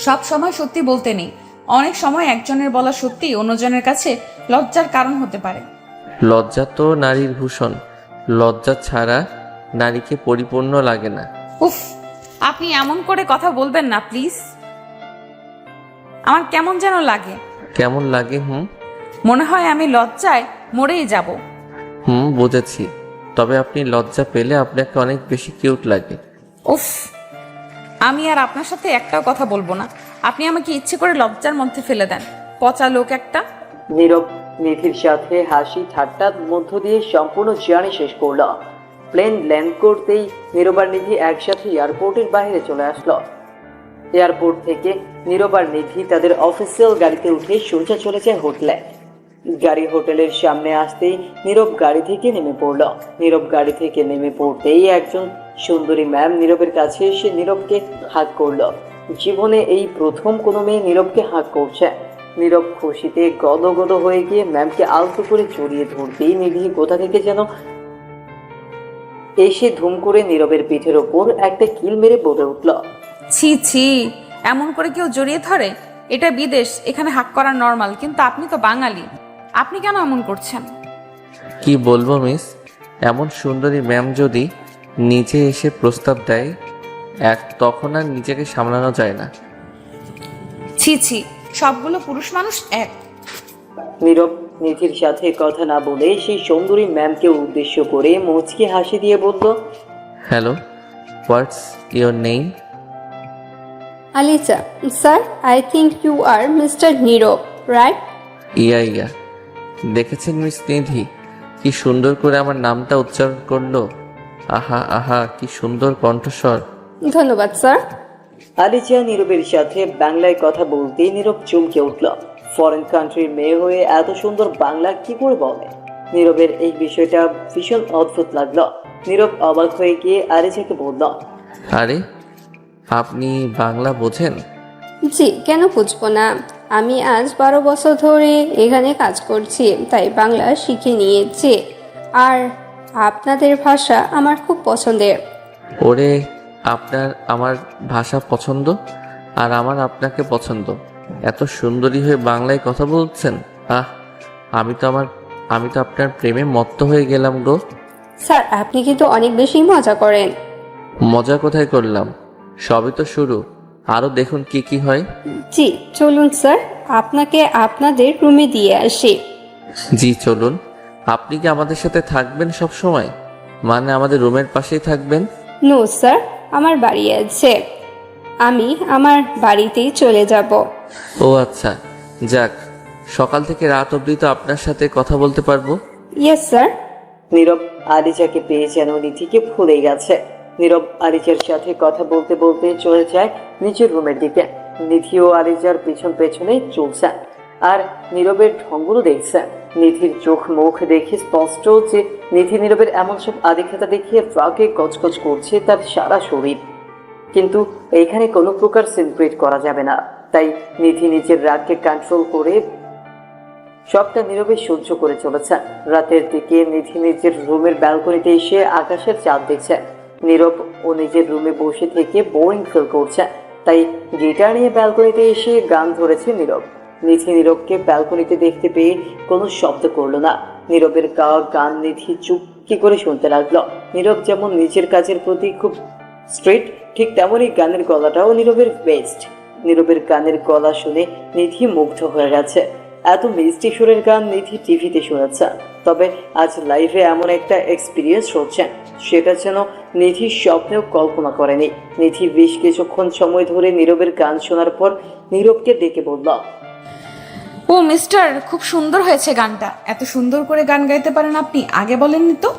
সব সময় সত্যি বলতে নেই। অনেক সময় একজনের বলা সত্যি অন্যজনের কাছে লজ্জার কারণ হতে পারে।
লজ্জা তো নারীর ভূষণ, লজ্জা ছাড়া নারীকে পরিপূর্ণ লাগে না।
উফ, আপনি এমন করে কথা বলবেন না প্লিজ। আমার কেমন যেন লাগে।
কেমন লাগে?
মনে হয় আমি লজ্জায় মরেই যাব।
বুঝেছি। তবে আপনি লজ্জা পেলে আপনাকে অনেক বেশি কিউট লাগে।
উফ, আমি আর আপনার সাথে একটাও কথা বলবো না। আপনি আমাকে ইচ্ছে করে লজ্জার মধ্যে ফেলে দেন, পচা লোক একটা।
নীরব নিধির সাথে হাসি ঠাট্টার মধ্য দিয়ে সম্পূর্ণ জার্নি শেষ করলো। প্লেন ল্যান্ড করতেই নীরব আর নিধি একসাথে এয়ারপোর্টের বাইরে চলে আসলো। এয়ারপোর্ট থেকে নীরব আর নিধি তাদের অফিসিয়াল গাড়িতে উঠে সোজা চলে যায় হোটেলে। গাড়ি হোটেলের সামনে আসতেই নীরব গাড়ি থেকে নেমে পড়লো। নীরব গাড়ি থেকে নেমে পড়তেই একজন সুন্দরী ম্যাম নীরবের কাছে এসে নীরবকে হাক করলো। জীবনে এই প্রথম কোনো মেয়ে নীরবকে হাক করছে। নীরব খুশিতে গদগদ হয়ে গিয়ে ম্যামকে আলতো করে জড়িয়ে ধরতেই নিধি কোথা থেকে যেন এসে ধুম করে নীরবের পিঠের ওপর একটা কিল মেরে বলে উঠল,
ছি ছি, এমন করে কেউ জড়িয়ে ধরে? এটা বিদেশ, এখানে হাক করা নর্মাল, কিন্তু আপনি তো বাঙালি, আপনি কেন এমন করছেন?
কি বলবো মিস, এমন সুন্দরী ম্যাম যদি নিচে এসে প্রস্তাব দেয় তখন আর নিজেকে সামলানো যায় না।
ছি ছি, সবগুলো পুরুষ মানুষ এক।
নীরব নিধির সাথে কথা না বলে সেই সুন্দরী ম্যামকে উদ্দেশ্য করে মুচকি হাসি দিয়ে বলল,
hello, what's your name?
Alisa, sir, I think you are Mr. Nirov, right?
ইয়া, দেখেছেন মিস নিধি কি সুন্দর করে আমার নামটা উচ্চারণ করলো। আহা আহা, কি সুন্দর কণ্ঠস্বর।
ধন্যবাদ স্যার।
আলিজা নীরবের সাথে বাংলায় কথা বলতেই নীরব চমকে উঠল। ফরেন কান্ট্রির মেয়ে হয়ে এত সুন্দর বাংলা কি করে বলে? নীরবের এই বিষয়টা ভীষণ অদ্ভুত লাগলো। নীরব অবাক হয়ে গিয়ে আলিজাকে বলল,
আরে আপনি বাংলা বোঝেন?
জি, কেন বুঝবো না? আমি আজ 12 বছর ধরে এখানে কাজ করছি, তাই বাংলা শিখে নিয়েছি। আর আপনাদের ভাষা আমার খুব পছন্দের।
ওরে, আপনার আমার ভাষা পছন্দ আর আমার আপনাকে পছন্দ। এত সুন্দরী হয়ে বাংলায় কথা বলছেন। আমি তো আপনার প্রেমে মত্ত হয়ে গেলাম গো।
স্যার, আপনি কিন্তু অনেক বেশি মজা করেন।
মজা কোথায় করলাম, সবই তো শুরু, আরো দেখুন কি কি হয়।
জি চলুন স্যার, আপনাকে আপনাদের রুমে দিয়ে আসি।
জি চলুন। আপনি কি আমাদের সাথে থাকবেন সব সময়? মানে আমাদের রুমের পাশেই থাকবেন?
নো স্যার, আমার বাড়ি আছে, আমি আমার বাড়িতেই চলে যাব।
ও আচ্ছা, যাক, সকাল থেকে রাত অবধি তো আপনার সাথে কথা বলতে পারবো।
Yes sir.
নীরব আলিজাকে পেয়ে যেন নিধিকে ভুলে গেছে। নীরব আলিজার সাথে কথা বলতে বলতে চলে যায় নিচের রুমের দিকে। নিধি ও আলিজার পিছন পেছনে চলছে আর নীরবের ঢঙ্গুলো দেখছে। নিধির চোখ মুখ দেখে স্পষ্ট যে নিধি নীরবের এমন সব আদিক্ষেতা দেখিয়ে রাগে গজগজ করছে তার সারা শরীর। কিন্তু এইখানে কোনো প্রকার সেলিব্রেট করা যাবে না, তাই নিধি নিজের রাগকে কন্ট্রোল করে সবটা নীরবে সহ্য করে চলেছে। রাতের দিকে নিধি নিজের রুমের ব্যালকনিতে এসে আকাশের চাঁদ দেখছে। নীরব ও নিজের রুমে বসে থেকে বোরিং ফিল করছে, তাই গিটার নিয়ে ব্যালকনিতে এসে গান ধরেছে নীরব। নিধি নীরবকে ব্যালকনিতে দেখতে পেয়ে কোনো শব্দ করলো না। নীরবের গাওয়া গান নিধি চুপকি করে শুনতে লাগলো। নীরব যেমন নিজের কাজের প্রতি খুব স্ট্রেট, ঠিক তেমনই গানের গলাটাও নীরবের বেস্ট। নীরবের গানের গলা শুনে নিধি মুগ্ধ হয়ে গেছে। এত মিষ্টি সুরের গান নিধি টিভিতে শুনেছে, তবে আজ লাইভে এমন একটা এক্সপিরিয়েন্স হচ্ছে সেটা যেন নিধি স্বপ্নেও কল্পনা করেনি। নিধি বেশ কিছুক্ষণ সময় ধরে নীরবের গান শোনার পর নীরবকে ডেকে বলল,
ও মিস্টার, খুব সুন্দর হয়েছে গানটা। এত সুন্দর করে গান গাইতে পারেন আপনি, আগে বলেননি তো।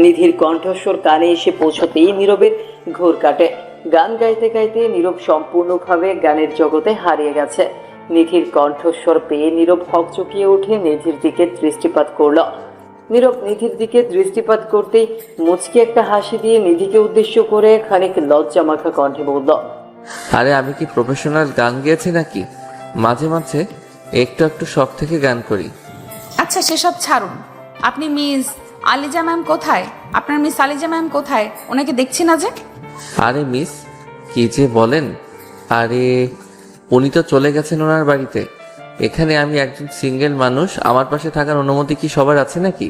নিধির কণ্ঠস্বর কানে এসে পৌঁছতেই নীরবের ঘোর কাটে। গান গাইতে গাইতে নীরব সম্পূর্ণভাবে গানের জগতে হারিয়ে গেছে। নিধির কণ্ঠস্বর পেয়ে নীরব হকচকিয়ে উঠে নিধির দিকে দৃষ্টিপাত করল। নীরব নিধির দিকে দৃষ্টিপাত করতেই মুচকি একটা হাসি দিয়ে নিধিকে উদ্দেশ্য করে খানিক লজ্জা মাখা কণ্ঠে বলল,
আরে আমি কি প্রফেশনাল গান গেয়েছি নাকি? মাঝে মাঝে একটু একটু শখ থেকে গান করি।
আচ্ছা সেসব ছাড়ুন, আপনি মিস আলিজা ম্যাম কোথায়? আপনার মিস আলিজা ম্যাম কোথায়? ওনাকে দেখছি না যে।
আরে মিস, কি যে বলেন? আরে উনি তো চলে গেছেন ওনার বাড়িতে। এখানে আমি একজন সিঙ্গেল মানুষ, আমার পাশে থাকার অনুমতি কি সবার আছে নাকি?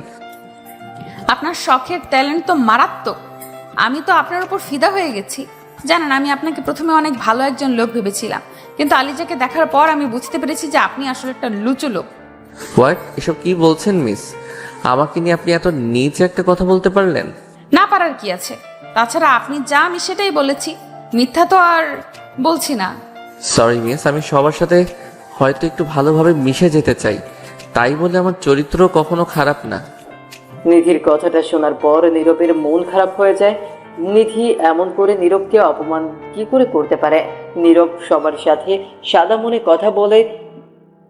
আপনার শখের ট্যালেন্ট তো মারাত্মক। আমি তো আপনার উপর ফিদা হয়ে গেছি। জানেন, আমি আপনাকে প্রথমে অনেক ভালো একজন লোক ভেবেছিলাম, কিন্তু আলিজাকে দেখার পর আমি বুঝতে পেরেছি যে আপনি আসলে একটা লুচু লোক।
হোয়াট, এসব কি বলছেন মিস? আমাকে নিয়ে আপনি এত নিচ একটা কথা বলতে পারলেন?
না পারার কি আছে? তাছাড়া আপনি যা আমি সেটাই বলেছি, মিথ্যা তো আর বলছি না।
সরি মিস, আমি সবার সাথে হয়তো একটু ভালোভাবে মিশে যেতে চাই, তাই বলে আমার চরিত্র কখনো খারাপ না।
নিধির কথাটা শোনার পর নীরবের মন খারাপ হয়ে যায়। নিধি এমন করে নীরবকে অপমান কি করে করতে পারে? নীরব সবার সাথে সাদা মনে কথা বলে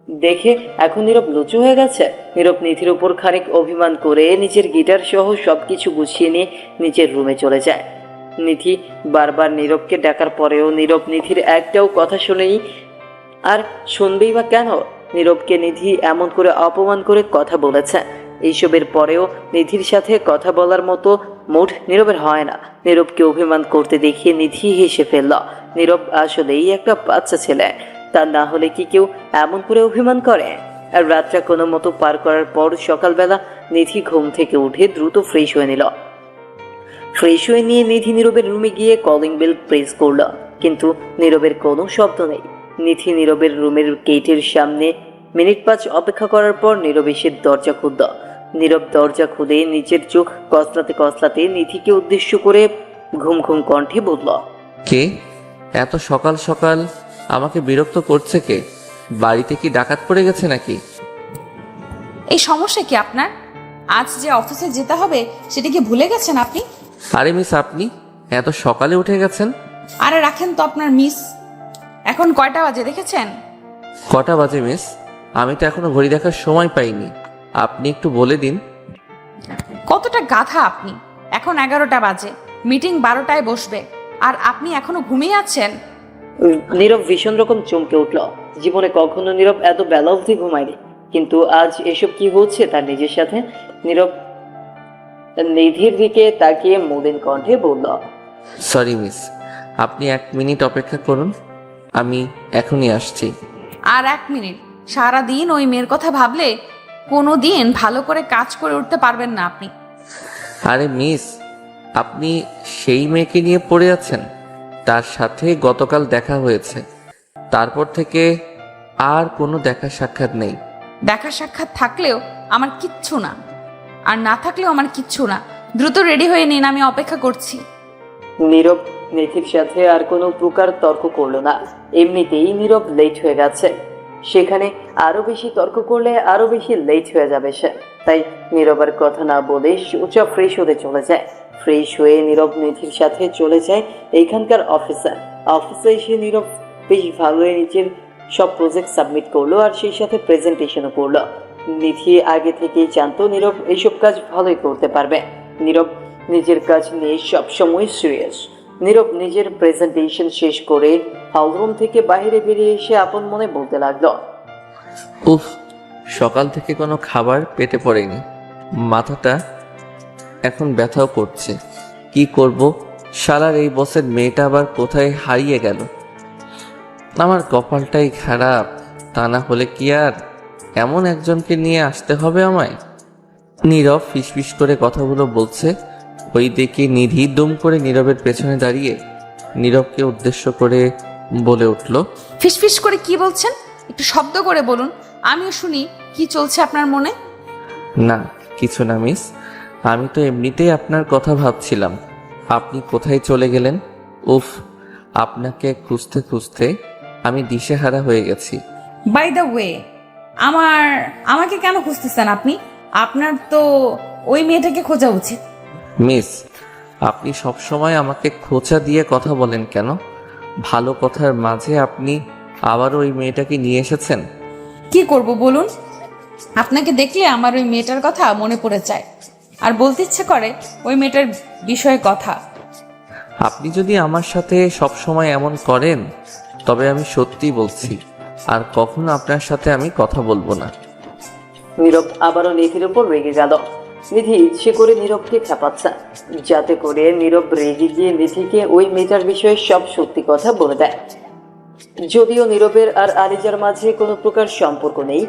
দেখে এখন নীরব লুচু হয়ে গেছে। নীরব নিধির উপর খানিক অভিমান করে নিজের গিটার সহ সবকিছু গুছিয়ে নিয়ে নিজের রুমে চলে যায়। নিধি বারবার নীরবকে ডাকার পরেও নীরব নিধির একটাও কথা শোনেনি। আর শুনবেই বা কেন? নীরবকে নিধি এমন করে অপমান করে কথা বলেছে। এইসবের পরেও নিধির সাথে কথা বলার মতো মুড নীরবের হয় না। নীরবকে অভিমান করতে দেখিয়ে নিধি হেসে ফেলল। নীরব আসলেই একটা বাচ্চা ছেলে, তা না হলে কি কেউ এমন করে অভিমান করে? আর রাতটা কোনো মতো পার করার পর সকালবেলা নিধি ঘুম থেকে উঠে দ্রুত ফ্রেশ হয়ে নিল। ফ্রেশ হয়ে নিয়ে নিধি নীরবের রুমে গিয়ে কলিং বেল প্রেস করল, কিন্তু নীরবের কোনো শব্দ নেই। নিধি নীরবের রুমের গেটের সামনে মিনিট 5 অপেক্ষা করার পর নীরব এসে দরজা খুলল। নীরব দরজা খুলে নিজের চোখ কসলাতে কসলাতে নিধিকে উদ্দেশ্য করে ঘুম ঘুম কণ্ঠে বলল,
কে এত সকাল সকাল আমাকে বিরক্ত করছে? কে? বাড়িতে কি ডাকাত পড়ে গেছে নাকি?
এই সমস্যা কি আপনার? আজ যে অফিসে যেতে হবে সেটা কি ভুলে গেছেন আপনি?
আরে মিস, আপনি এত সকালে উঠে গেছেন?
আরে রাখেন তো আপনার মিস, এখন কয়টা বাজে দেখেছেন?
কটা বাজে মিস? আমি তো এখনো ঘড়ি দেখার সময় পাইনি, আপনি একটু বলে দিন।
কতটা গাধা আপনি! এখন 11টা বাজে, মিটিং 12টায় বসবে, আর আপনি এখনো ঘুমিয়ে আছেন।
নীরব ভীষণ রকম চমকে উঠল। জীবনে কখনো নীরব এত বেলা অবধি ঘুমায়নি, কিন্তু আজ এসব কি হচ্ছে তার নিজের সাথে? নীরব নিধির দিকে তাকিয়ে মলিন কণ্ঠে বলল,
সরি মিস, আপনি 1 মিনিট অপেক্ষা করুন, আমি এখনই আসছি।
আর 1 মিনিট? সারাদিন ওই মেয়ের কথা ভাবলে কোনো দিন ভালো করে কাজ করে উঠতে পারবেন না আপনি।
আরে মিস, আপনি সেই মেয়েকে নিয়ে পড়ে আছেন? তার সাথে গতকাল দেখা হয়েছে, তারপর থেকে আর কোনো দেখা সাক্ষাৎ নেই।
দেখা সাক্ষাৎ থাকলেও আমার কিচ্ছু না, আর না থাকলেও আমার কিচ্ছু না। দ্রুত রেডি হয়ে নিন, আমি অপেক্ষা করছি।
নীরব নিধির সাথে আর কোনো প্রকার তর্ক করলো না। এমনিতেই নীরব লেট হয়ে গেছে, সেখানে আরো বেশি তর্ক করলে আরো বেশি লেট হয়ে যাবে সে। তাই নীরব আর কথা না বলে সোজা ফ্রেশ হতে চলে যায়। ফ্রেশ হয়ে নীরব নিধির সাথে চলে যায় এইখানকার অফিসে। অফিসে এসে নীরব বেশ ভালোই নিজের সব প্রজেক্ট সাবমিট করলো, আর সেই সাথে প্রেজেন্টেশনও করলো। নিধি আগে থেকেই জানতো নীরব এইসব কাজ ভালোই করতে পারবে। নীরব নিজের কাজ নিয়ে সবসময় সিরিয়াস। নীরব নিজের প্রেজেন্টেশন শেষ করে হলরুম থেকে বাইরে বেরিয়ে এসে আপন মনে বলতে লাগলো,
উফ, সকাল থেকে কোনো খাবার পেটে পড়েনি, মাথাটা এখন ব্যথাও করছে। কি করব? শালার এই বসের মেয়েটা আবার কোথায় হারিয়ে গেল? আমার কপালটাই খারাপ, তা না হলে কি আর এমন একজনকে নিয়ে আসতে হবে আমায়? নীরব ফিসফিস করে কথাগুলো বলছে, ওই দেখে নিধি দুম করে নীরবের পেছনে দাঁড়িয়ে নীরবকে উদ্দেশ্য করে বলে উঠল,
ফিসফিস করে কি বলছেন? একটু শব্দ করে বলুন, আমিও শুনি কি চলছে আপনার মনে।
না কিছু না মিস, আমি তো এমনিতেই আপনার কথা ভাবছিলাম। আপনি কোথায় চলে গেলেন? উফ, আপনাকে খুঁজতে খুঁজতে আমি দিশেহারা হয়ে গেছি।
বাই দ্য ওয়ে, আমাকে কেন খুঁজতেছেন আপনি? আপনার তো ওই মেয়েটাকে খোঁজা উচিত।
মিস, আপনি সবসময় আমাকে খোঁচা দিয়ে কথা বলেন কেন? ভালো কথার মাঝে আপনি আবার ওই মেয়েটাকে নিয়ে এসেছেন।
কি করব বলুন? আপনাকে দেখলে আমার ওই মেয়েটার কথা মনে পড়ে যায়, আর বলতে ইচ্ছে করে ওই মেয়েটার বিষয়ে কথা।
আপনি যদি আমার সাথে সব সময় এমন করেন তবে আমি সত্যি বলছি আর কখনো আপনার সাথে আমি কথা বলবো না।
নীরব আবারও নিধির উপর রেগে গেল। নিধি ইচ্ছে করে নীরবকে খেপাচ্ছে, যাতে করে নীরব রেগে গিয়ে নিধিকে ওই মেয়েটার বিষয়ে সব সত্যি কথা বলে দেয়। যদিও নীরবের আর আলিজার মাঝে কোনো প্রকার সম্পর্ক নেই,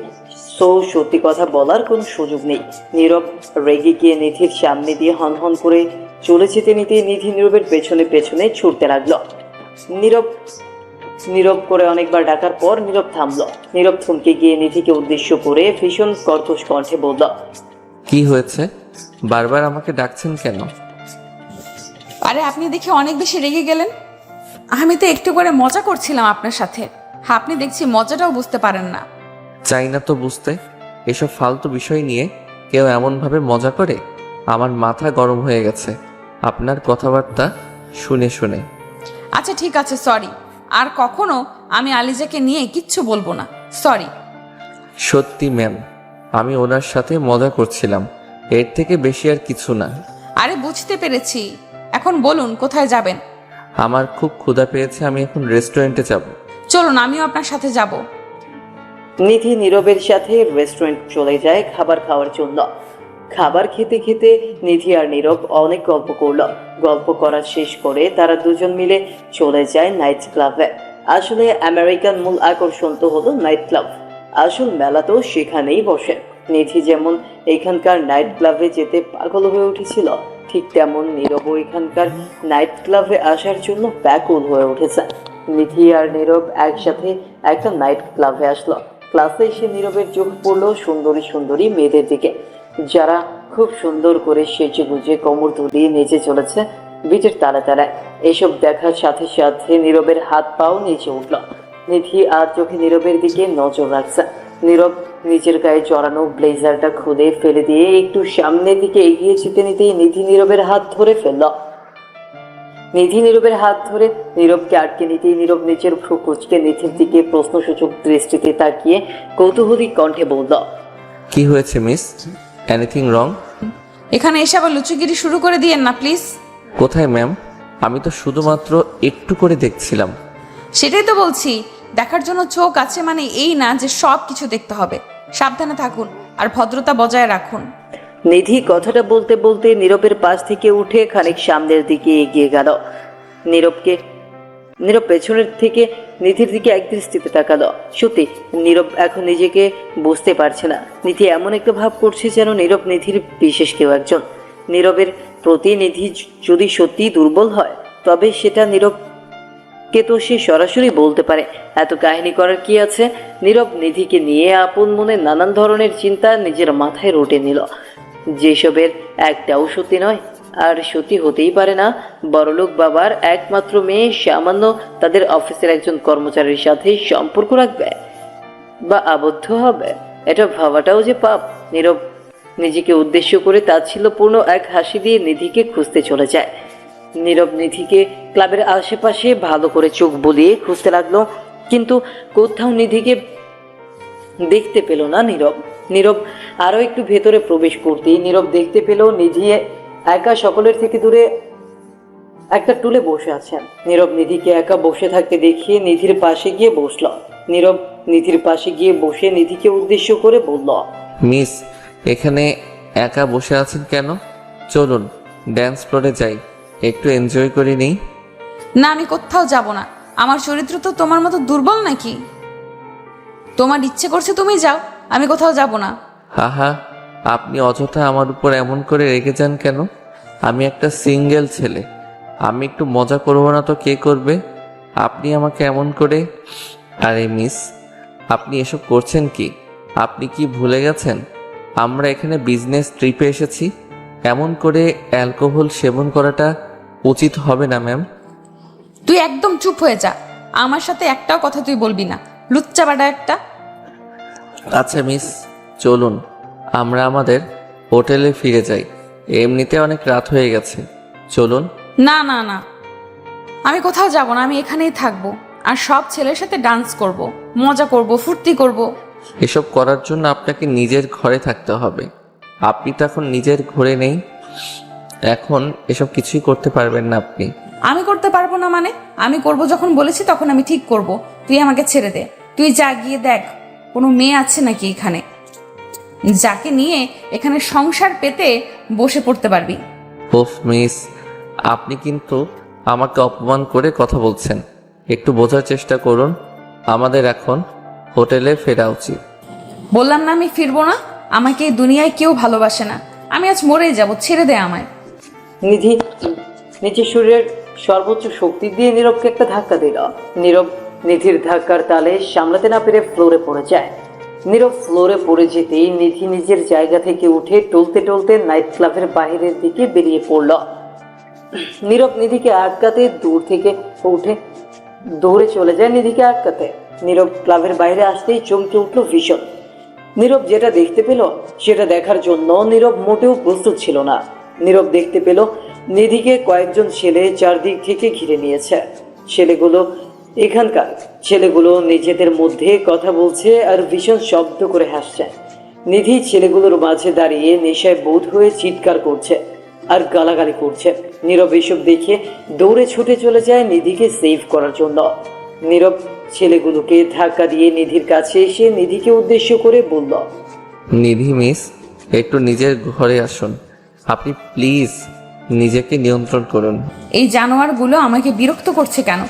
সো সত্যি কথা বলার কোনো সুযোগ নেই। নীরব রেগে গিয়ে নিধির সামনে দিয়ে হনহন করে চলে যেতে নিতে নিধি নীরবের পেছনে পেছনে ছুটতে লাগলো। নীরব করে অনেকবার ডাকার পর নীরব থামলো। নীরব থমকে গিয়ে নিধিকে উদ্দেশ্য করে ভীষণ কর্কশ কণ্ঠে বলল,
কি হয়েছে? বারবার আমাকে ডাকছেন কেন?
আরে আপনি দেখে অনেক বেশি রেগে গেলেন। আমি তো একটু করে মজা করছিলাম আপনার সাথে। আপনি দেখছি মজাটাও বুঝতে পারেন না।
চাই না তো বুঝতে। এসব ফালতু বিষয় নিয়ে কেউ এমনভাবে মজা করে? আমার মাথা গরম হয়ে গেছে আপনার কথাবার্তা শুনে শুনে।
আচ্ছা ঠিক আছে, সরি। আর কখনো আমি আলিজাকে নিয়ে কিচ্ছু বলবো না, সরি।
সত্যি ম্যাম, আমি ওনার সাথে মজা করছিলাম, এর থেকে বেশি আর কিছু না।
আরে বুঝতে পেরেছি, এখন বলুন কোথায় যাবেন?
আমার খুব ক্ষুধা পেয়েছে, আমি এখন রেস্টুরেন্টে যাব।
চলুন আমিও আপনার সাথে যাব।
নিধি নীরবের সাথে রেস্টুরেন্ট চলে যায় খাবার খাওয়ার জন্য। খাবার খেতে খেতে নিধি আর নীরব অনেক গল্প করলো। গল্প করা শেষ করে তারা দুজন মিলে চলে যায় নাইট ক্লাবে। আসলে আমেরিকান মূল আকর্ষণ তো হলো নাইট ক্লাব, আসল মেলা তো সেখানেই বসে। নিধি যেমন এখানকার নাইট ক্লাবে যেতে পাগল হয়ে উঠেছিল, ঠিক তেমন নীরবও এখানকার নাইট ক্লাবে আসার জন্য ব্যাকুল হয়ে উঠেছে। নিধি আর নীরব একসাথে একটা নাইট ক্লাবে আসলো। ক্লাসে এসে নীরবের চোখ পড়লো সুন্দরী সুন্দরী মেয়েদের দিকে, যারা খুব সুন্দর করে সেজে গুজে কোমর দুলিয়ে নেচে চলেছে বিটের তালে তালে। এসব দেখার সাথে সাথে নীরবের হাত পাও নিচে উঠল। নিধি আর চোখে নীরবের দিকে নজর রাখছে। নীরব নিজের গায়ে জড়ানো ব্লেজারটা খুলে ফেলে দিয়ে একটু সামনের দিকে এগিয়ে যেতে নিতেই নিধি নীরবের হাত ধরে ফেলল। নিধি নীরবের হাত ধরে নীরবকে আটকে নিতেই নীরব নিচের ভ্রু কুঁচকে নিধির দিকে প্রশ্নসূচক দৃষ্টিতে তাকিয়ে কৌতূহলী কণ্ঠে বলল,
কি হয়েছে মিস? Anything wrong?
এখানে এসে আবার লুচুগিরি শুরু করে দিয়েন না প্লিজ।
কোথায় ম্যাম? আমি তো শুধুমাত্র একটু করে দেখছিলাম।
সেটাই তো বলছি, দেখার জন্য চোখ আছে মানে এই না যে সব কিছু দেখতে হবে। সাবধানে থাকুন আর ভদ্রতা বজায় রাখুন।
নিধি কথাটা বলতে বলতে নীরবের পাশ থেকে উঠে খানিক সামনের দিকে এগিয়ে গেল। নীরব পেছনের থেকে নিধির দিকে এক দৃষ্টিতে তাকালো। সত্যি নীরব এখন নিজেকে বুঝতে পারছে না। নিধি এমন একটা ভাব করছে যেন নীরব নিধির বিশেষ কেউ একজন। নীরবের প্রতি নিধি যদি সত্যি দুর্বল হয় তবে সেটা নীরবকে তো সে সরাসরি বলতে পারে। এত কাহিনী করার কি আছে? নীরব নিধিকে নিয়ে আপন মনে নানান ধরনের চিন্তা নিজের মাথায় রটে নিল, যেসবের একটাও সত্যি নয় আর সত্যি হতেই পারে না। বড়লোক বাবার একমাত্র মেয়ে সামান্য তাদের অফিসের একজন কর্মচারীর সাথে সম্পর্ক রাখবে বা আবদ্ধ হবে, এটা ভাবাটাও যে পাপ। নীরব নিজেকে উদ্দেশ্য করে তাচ্ছিল্যপূর্ণ এক হাসি দিয়ে নিধিকে খুঁজতে চলে যায়। নীরব নিধিকে ক্লাবের আশেপাশে ভালো করে চোখ বুলিয়ে খুঁজতে লাগলো, কিন্তু কোথাও নিধিকে দেখতে পেল না। নীরব আরো একটু ভেতরে প্রবেশ করতেই নীরব দেখতে পেল নিধি একা সকলের থেকে দূরে একটা টুলে বসে আছেন। নীরব নিধিকে একা বসে থাকতে দেখিয়ে নিধির পাশে গিয়ে বসল। নীরব নিধির পাশে গিয়ে বসে নিধিকে উদ্দেশ্য করে বলল,
মিস, এখানে একা বসে আছেন কেন? চলুন ড্যান্স ফ্লোরে যাই, একটু এনজয় করে নিই।
না, আমি কোথাও যাব না। আমার চরিত্র তো তোমার মতো দুর্বল নাকি? তোমার ইচ্ছে করছে তুমি যাও, আমি কোথাও যাব না।
হাহা, আপনি অযথা আমার উপর এমন করে রেগে যান কেন? আমি একটা সিঙ্গেল ছেলে, আমি একটু মজা করবো না তো কে করবে? আপনি আমাকে এমন করে। আরে মিস, আপনি এসব করছেন কি? আপনি কি ভুলে গেছেন আমরা এখানে বিজনেস ট্রিপে এসেছি? এমন করে অ্যালকোহল সেবন করাটা উচিত হবে না ম্যাম।
তুই একদম চুপ হয়ে যা, আমার সাথে একটাও কথা তুই বলবি না, লুচ্চা বাডা একটা।
আচ্ছা মিস, চলুন আমরা আমাদের হোটেলে ফিরে যাই, এমনিতে অনেক রাত হয়ে গেছে। চলুন।
না না না, আমি কোথাও যাব না, আমি এখানেই থাকবো আর সব ছেলের সাথে ডান্স করব, মজা করব, ফুর্তি করব।
এসব করার জন্য আপনাকে নিজের ঘরে থাকতে হবে। আপনি তো এখন নিজের ঘরে নেই, এখন এসব কিছুই করতে পারবেন না আপনি।
আমি করতে পারবো না মানে? আমি করব যখন বলেছি তখন আমি ঠিক করব। তুই আমাকে ছেড়ে দে। তুই যা গিয়ে দেখ কোনো মেয়ে আছে নাকি এখানে, যাকে নিয়ে এখানে সংসার পেতে বসে পড়তে পারবি।
ওফ মিস, আপনি কিন্তু আমাকে অপমান করে কথা বলছেন। একটু বোঝার চেষ্টা করুন, আমাদের এখন হোটেলে ফেরা উচিত।
বললাম না আমি ফিরবো না। আমাকে এই দুনিয়ায় কেউ ভালোবাসে না, আমি আজ মরেই যাব, ছেড়ে দে আমায়।
নিধি নিজের শরীরের সর্বোচ্চ শক্তি দিয়ে নীরবকে একটা ধাক্কা দিল। নীরব নিধির ধাক্কার তালে সামলাতে না পেরে ফ্লোরে পড়ে যায়। নীরব ফ্লোরে পড়ে যেতেই নিধি নিজের জায়গা থেকে উঠে টলতে টলতে নাইট ক্লাবের বাইরের দিকে বেরিয়ে পড়ল। নীরব নিধিকে আটকাতে দূর থেকে উঠে দৌড়ে চলে যায় নিধিকে আটকাতে। নীরব ক্লাবের বাইরে আসতেই চমকে উঠল ভীষণ। নীরব যেটা দেখতে পেল সেটা দেখার জন্য নীরব মোটেও প্রস্তুত ছিল না। নীরব দেখতে পেল নিধিকে কয়েকজন ছেলে চারদিক থেকে ঘিরে নিয়েছে। ছেলেগুলো নিজেদের মধ্যে কথা বলছে আর ভীষণ শব্দ করে হাসছে। নিধি ছেলেগুলোর মাঝে দাঁড়িয়ে নেশায় বোধ হয়ে চিৎকার করছে আর গালাগালি করছে। নীরব এসব দেখে দৌড়ে ছুটে চলে যায় নিধিকে সেভ করার জন্য। নীরব ছেলেগুলোকে ধাক্কা দিয়ে নিধির কাছে এসে নিধিকে উদ্দেশ্য করে বলল,
নিধি মিস, একটু নিজের ঘরে আসুন। আপনি প্লিজ নিজেকে নিয়ন্ত্রণ করুন।
এই জানোয়ারগুলো আমাকে বিরক্ত করছে কেন?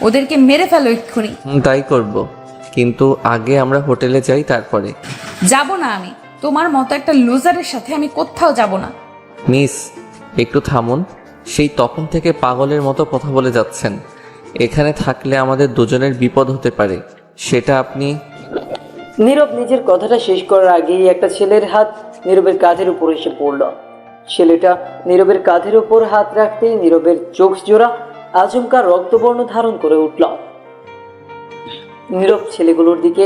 ওদেরকে মেরে ফেলো এক্ষুনি।
তাই করব, কিন্তু আগে আমরা হোটেলে যাই, তারপরে।
যাব না আমি। তোমার মতো একটা লুজারের সাথে আমি কোথাও যাব না।
মিস, একটু থামুন। সেই তখন থেকে পাগলের মতো কথা বলে যাচ্ছেন। এখানে থাকলে আমাদের দুজনের বিপদ হতে পারে, সেটা আপনি।
নীরব নিজের কথাটা শেষ করার আগেই একটা ছেলের হাত নীরবের কাঁধের উপর এসে পড়ল। ছেলেটা নীরবের কাঁধের উপর হাত রাখতেই নীরবের চোখ জোড়া আচমকা রক্তবর্ণ ধারণ করে উঠল। নীরব ছেলেগুলোর দিকে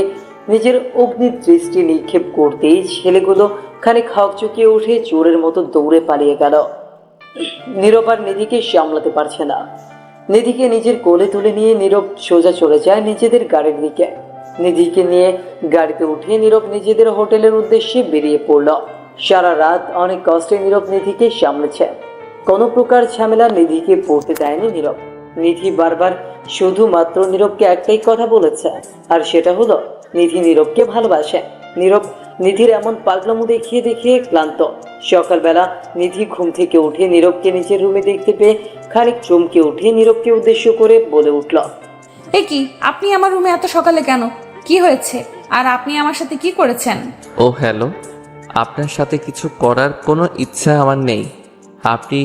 নিজের অগ্নি দৃষ্টি নিক্ষেপ করতেই ছেলেগুলো খানিক হকচকিয়ে উঠে চোরের মতো দৌড়ে পালিয়ে গেল। নীরব আর নিধিকে সামলাতে পারছে না। নিধিকে নিজের কোলে তুলে নিয়ে নীরব সোজা চলে যায় নিজেদের গাড়ির দিকে। নিধিকে নিয়ে গাড়িতে উঠে নীরব নিজেদের হোটেলের উদ্দেশ্যে বেরিয়ে পড়ল। সারা রাত অনেক কষ্টে নীরব নিধিকে সামলেছে। কোনো প্রকার ঝামেলা নিধিকে পড়তে দেয়নি নীরব। নিধি বারবার শুধুমাত্র নীরবকে একটাই কথা বলেছে, আর সেটা হলো নিধি নীরবকে ভালোবাসে। নীরব নিধির এমন পাগলামো দেখিয়ে দেখিয়ে ক্লান্ত। সকালবেলা নিধি ঘুম থেকে উঠে নীরবকে নিজের রুমে দেখতে পেয়ে খানিক চমকে উঠে নীরবকে উদ্দেশ্য করে বলে উঠল,
এ কি, আপনি আমার রুমে এত সকালে কেন? কি হয়েছে? আর আপনি আমার সাথে কি করেছেন?
ও হ্যালো, আপনার সাথে কিছু করার কোনো ইচ্ছা আমার নেই। আপনি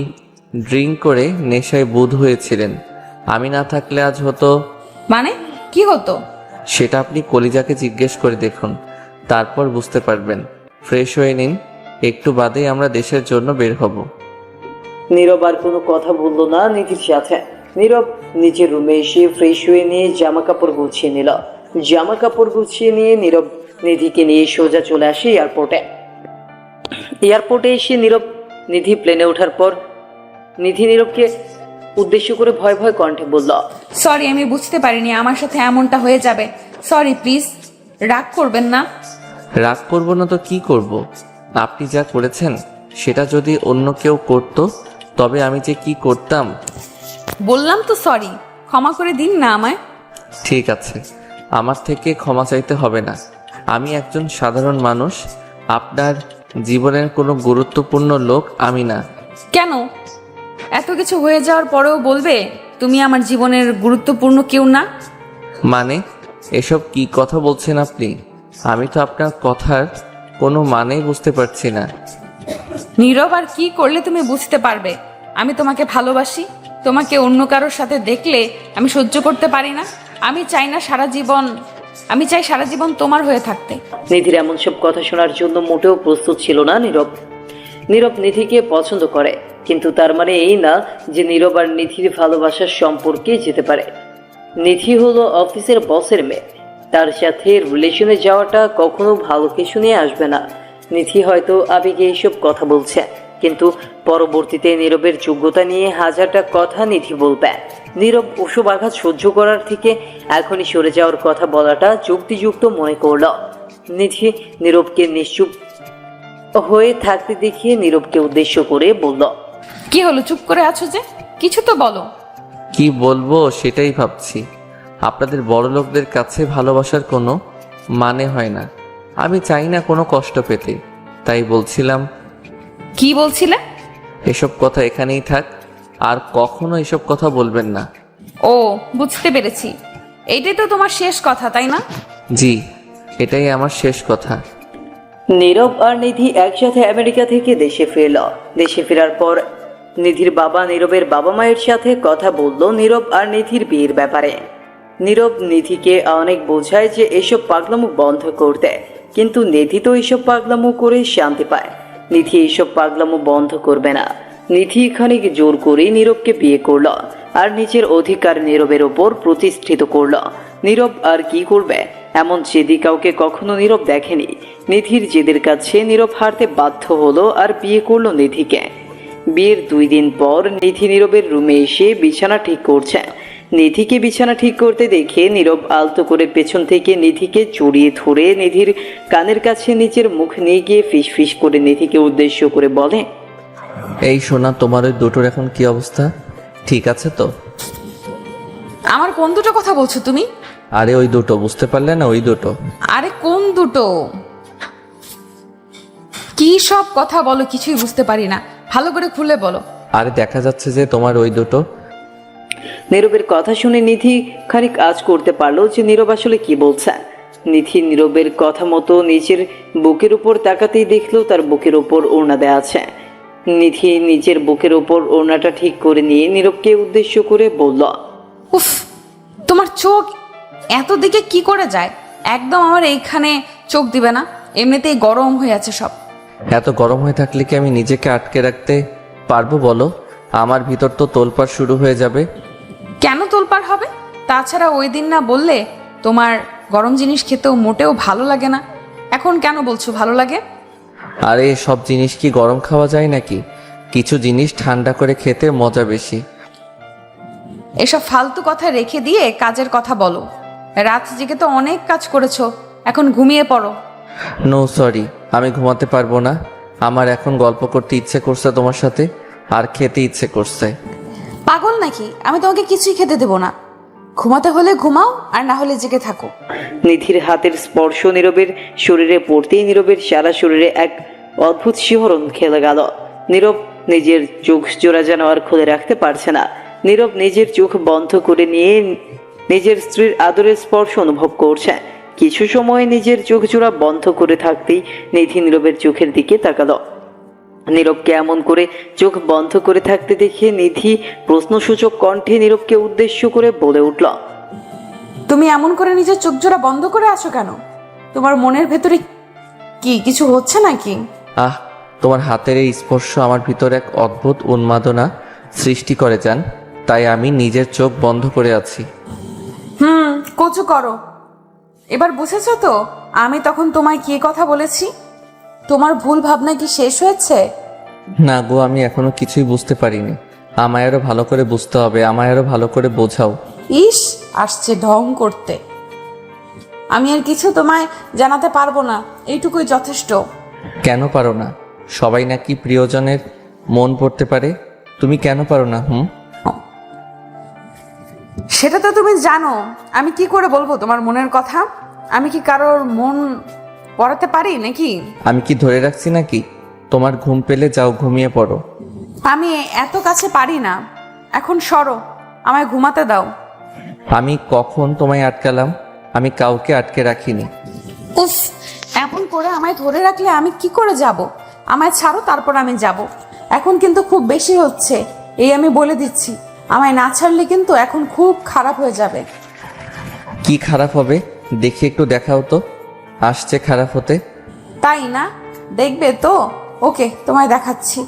ড্রিঙ্ক করে নেশায় বুঁদ হয়েছিলেন। আমি না থাকলে আজ হতো।
মানে কি হতো?
সেটা আপনি কলিজাকে জিজ্ঞেস করে দেখুন, তারপর বুঝতে পারবেন। ফ্রেশ হয়ে নিন, একটু বাদেই আমরা দেশের জন্য বের হব।
নীরব আর কোনো কথা বলল না নিধির সাথে। নীরব নিজের রুমে এসে ফ্রেশ হয়ে নিয়ে জামা কাপড় গুছিয়ে নিল। জামা কাপড় গুছিয়ে নিয়ে নীরব নিধিকে নিয়ে সোজা চলে আসে এয়ারপোর্টে এসে নিধি প্লেনে ওঠার পর নিধি নীরবকে উদ্দেশ্য করে ভয় ভয় কণ্ঠে বলল,
সরি, আমি বুঝতে পারিনি আমার সাথে এমনটা হয়ে যাবে। সরি, প্লিজ রাগ করবেন না।
রাগ করবো না তো কি করব? আপনি যা করেছেন সেটা যদি অন্য কেউ করত, তবে আমি যে কি করতাম।
বললাম তো সরি, ক্ষমা করে দিন না আমায়।
ঠিক আছে, আমার থেকে ক্ষমা চাইতে হবে না। আমি একজন সাধারণ মানুষ, আপনার জীবনের কোনো গুরুত্বপূর্ণ লোক আমি না।
কেন? এত কিছু হয়ে যাওয়ার পরেও বলবে তুমি আমার জীবনের গুরুত্বপূর্ণ কেউ না?
মানে এসব কি কথা বলছেন আপনি? আমি তো আপনার কথার কোনো মানেই বুঝতে পারছি না।
নীরব, আর কি করলে তুমি বুঝতে পারবে আমি তোমাকে ভালোবাসি? তোমাকে অন্য কারোর সাথে দেখলে আমি সহ্য করতে পারি না। আমি চাই সারা জীবন তোমার হয়ে থাকতে।
নিধির এমন সব কথা শোনার জন্য মোটেও প্রস্তুত ছিল না নীরব। নীরব নিধিকে পছন্দ করে, কিন্তু তার মানে এই না যে নীরব আর নিধির ভালোবাসার সম্পর্কে যেতে পারে। নিধি হলো অফিসের বসের মেয়ে, তার সাথে রিলেশনে যাওয়াটা কখনো ভালো কিছু নিয়ে আসবে না। নিধি হয়তো আবেগে এইসব কথা বলছে, কিন্তু পরবর্তীতে নীরবের যোগ্যতা নিয়ে হাজারটা কথা নিধি বলবে। নীরব ওসব আঘাত সহ্য করার থেকে এখনই সরে যাওয়ার কথা বলাটা যুক্তিযুক্ত মনে করল। নিধি নীরবকে নিশ্চুপ হয়ে থাকতে দেখিয়ে নীরবকে উদ্দেশ্য করে বলল,
কি হলো, চুপ করে আছো যে? কিছু তো বলো।
কি বলবো সেটাই ভাবছি। আপনাদের বড় লোকদের কাছে ভালোবাসার কোনো মানে হয় না। আমি চাই না কোনো কষ্ট পেতে, তাই বলছিলাম।
কি বলছিলে?
এসব কথা এখানেই থাক, আর কখনো এসব কথা বলবেন না।
ও, বুঝতে পেরেছি। এইটাই তো তোমার শেষ কথা, তাই না?
জি, এটাই আমার শেষ কথা।
নীরব আর নিধি একসাথে আমেরিকা থেকে দেশে ফিরল। দেশে ফেরার পর নিধির বাবা নীরবের বাবা মায়ের সাথে কথা বলল নীরব আর নিধির বিয়ের ব্যাপারে। নীরব নিধিকে অনেক বোঝায় যে এসব পাগলামো বন্ধ করতে, কিন্তু নিধি তো এইসব পাগলামো করে শান্তি পায়। নিধি এইসব পাগলামো বন্ধ করবে না। নিধি খানিক জোর করে নীরবকে বিয়ে করল। আর নিজের অধিকার নীরবের ওপর প্রতিষ্ঠিত করল। নীরব আর কি করবে? এমন জেদি কাউকে কখনো নীরব দেখেনি। নিধির জেদের কাছে নীরব হারতে বাধ্য হলো আর বিয়ে করলো নিধিকে। বিয়ের 2 দিন পর নিধি নীরবের রুমে এসে বিছানা ঠিক করছে। নিধিকে বিছানা ঠিক করতে দেখে নীরব আলতো করে পেছন থেকে নিধিকে জড়িয়ে ধরে নিধির কানের কাছে নিচের মুখ নিয়ে গিয়ে ফিসফিস করে নিধিকে উদ্দেশ্য করে বলে,
এই সোনা, তোমার ওই দুটোর এখন কি অবস্থা? ঠিক আছে তো?
আমার কোন দুটো কথা বলছো তুমি?
আরে ওই দুটো, বুঝতে পারলে না? ওই দুটো।
আরে কোন দুটো? কি সব কথা বলো, কিছুই বুঝতে পারি না, ভালো করে খুলে বলো।
আরে দেখা যাচ্ছে যে তোমার ওই দুটো।
নীরবের কথা শুনে নিধি খানিক আঁচ করতে পারলো যে নীরব আসলে কি বলছে। নিধি নীরবের কথা মতো নিজের বুকের উপর তাকাতেই দেখলো তার বুকের উপর ওড়না দেয়া আছে। নিধি নিজের বুকের উপর ওড়নাটা ঠিক করে নিয়ে নীরবকে উদ্দেশ্য করে বলল,
উফ, তোমার চোখ এত দিকে কি করে যায়? একদম আমার এইখানে চোখ দিবে না, এমনিতেই গরম হয়ে আছে সব।
এত গরম হয়ে থাকলে কি আমি নিজেকে আটকে রাখতে পারবো বলো? আমার ভিতর তো তোলপাড় শুরু হয়ে যাবে।
কেন তোলপাড় হবে? তাছাড়া ওই দিন না বললে তোমার গরম জিনিস খেতেও মোটেও ভালো লাগে না, এখন কেন বলছো ভালো লাগে?
আরে সব জিনিস কি গরম খাওয়া যায় নাকি? কিছু জিনিস ঠান্ডা করে খেতে মজা বেশি।
এসব ফালতু কথা রেখে দিয়ে কাজের কথা বলো। রাত জেগে তো অনেক কাজ করেছো, এখন ঘুমিয়ে পড়ো।
নো সরি, আমি ঘুমাতে পারবো না। আমার এখন গল্প করতে ইচ্ছে করছে তোমার সাথে, আর খেতে ইচ্ছে করছে।
পাগল নাকি? আমি তোমাকে কিছুই খেতে দেবো না। ঘুমাতে হলে ঘুমাও, আর না হলে জেগে থাকো।
নিধির হাতের স্পর্শ নীরবের শরীরে পড়তেই নীরবের সারা শরীরে এক অদ্ভুত শিহরণ খেলে গেল। নীরব নিজের চোখ জোড়া যেন আর খুলে রাখতে পারছে না। নীরব নিজের চোখ বন্ধ করে নিয়ে নিজের স্ত্রীর আদরের স্পর্শ অনুভব করছে। কিছু সময় নিজের চোখ জোড়া বন্ধ করে থাকতেই নিধি নীরবের চোখের দিকে তাকালো। নীরবকে এমন করে চোখ বন্ধ করে থাকতে দেখে নিধি প্রশ্নসূচক কণ্ঠে নীরবকে উদ্দেশ্য করে বলে উঠল,
তুমি এমন করে নিজের চোখ জোড়া বন্ধ করে আছো কেন? তোমার মনের ভেতরে কি কিছু হচ্ছে নাকি?
আহ, তোমার হাতের এই স্পর্শ আমার ভিতর এক অদ্ভুত উন্মাদনা সৃষ্টি করে যান, তাই আমি নিজের চোখ বন্ধ করে আছি।
কচু করো। এবার বুঝেছো তো আমি তখন তোমায় কি কথা বলেছি? তোমার ভুল ভাবনা কি শেষ হয়েছে?
না গো, আমি এখনো কিছুই বুঝতে পারিনি। আমায় আরো ভালো করে বুঝতে হবে, আমায় আরো ভালো করে বোঝাও।
ইস, আসছে ঢং করতে। আমি আর কিছু তোমায় জানাতে পারবো না, এইটুকুই যথেষ্ট।
কেন পারো না? সবাই নাকি প্রিয়জনের মন পড়তে পারে, তুমি কেন পারো না?
সেটা তো তুমি জানো, আমি কি করে বলবো তোমার মনের কথা? আমি কি কারোর মন পড়াতে পারি নাকি?
আমি কি ধরে রাখছি নাকি? তোমার ঘুম পেলে যাও, ঘুমিয়ে পড়ো।
আমি এত কাছে পারি না, এখন সরো, আমায় ঘুমাতে দাও।
আমি কখন তোমায় আটকালাম? আমি কাউকে আটকে রাখিনি।
উফ, এমন করে আমায় ধরে রাখলে আমি কি করে যাব? আমায় ছাড়ো, তারপর আমি যাব। এখন কিন্তু খুব বেশি হচ্ছে, এই আমি বলে দিচ্ছি। আমায় না ছাড়লে কিন্তু এখন খুব খারাপ হয়ে যাবে।
কি খারাপ হবে? দেখি একটু দেখাও তো, আসছে খারাপ হতে।
তাই না? দেখবে তো? ওকে, তোমায় দেখাচ্ছি।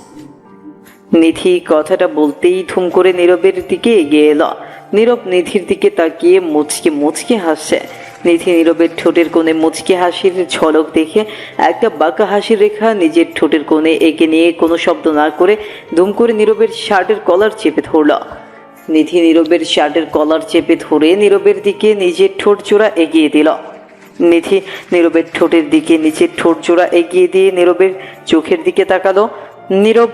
নিধি কথাটা বলতেই থুম করে নীরবের দিকে এগিয়ে এলো। নীরব নিধির দিকে তাকিয়ে মুচকে মুচকে হাসছে। নিধি নীরবের ঠোঁটের কোণে মুচকে হাসির ঝলক দেখে একটা বাঁকা হাসির রেখা নিজের ঠোঁটের কোণে এঁকে নিয়ে কোনো শব্দ না করে দুম করে নীরবের শার্টের কলার চেপে ধরল। নিধি নীরবের শার্টের কলার চেপে ধরে নীরবের দিকে নিজের ঠোঁট জোড়া এগিয়ে দিল। নিধি নীরবের ঠোঁটের দিকে নিচের ঠোঁট জোড়া এগিয়ে দিয়ে নীরবের চোখের দিকে তাকালো। নীরব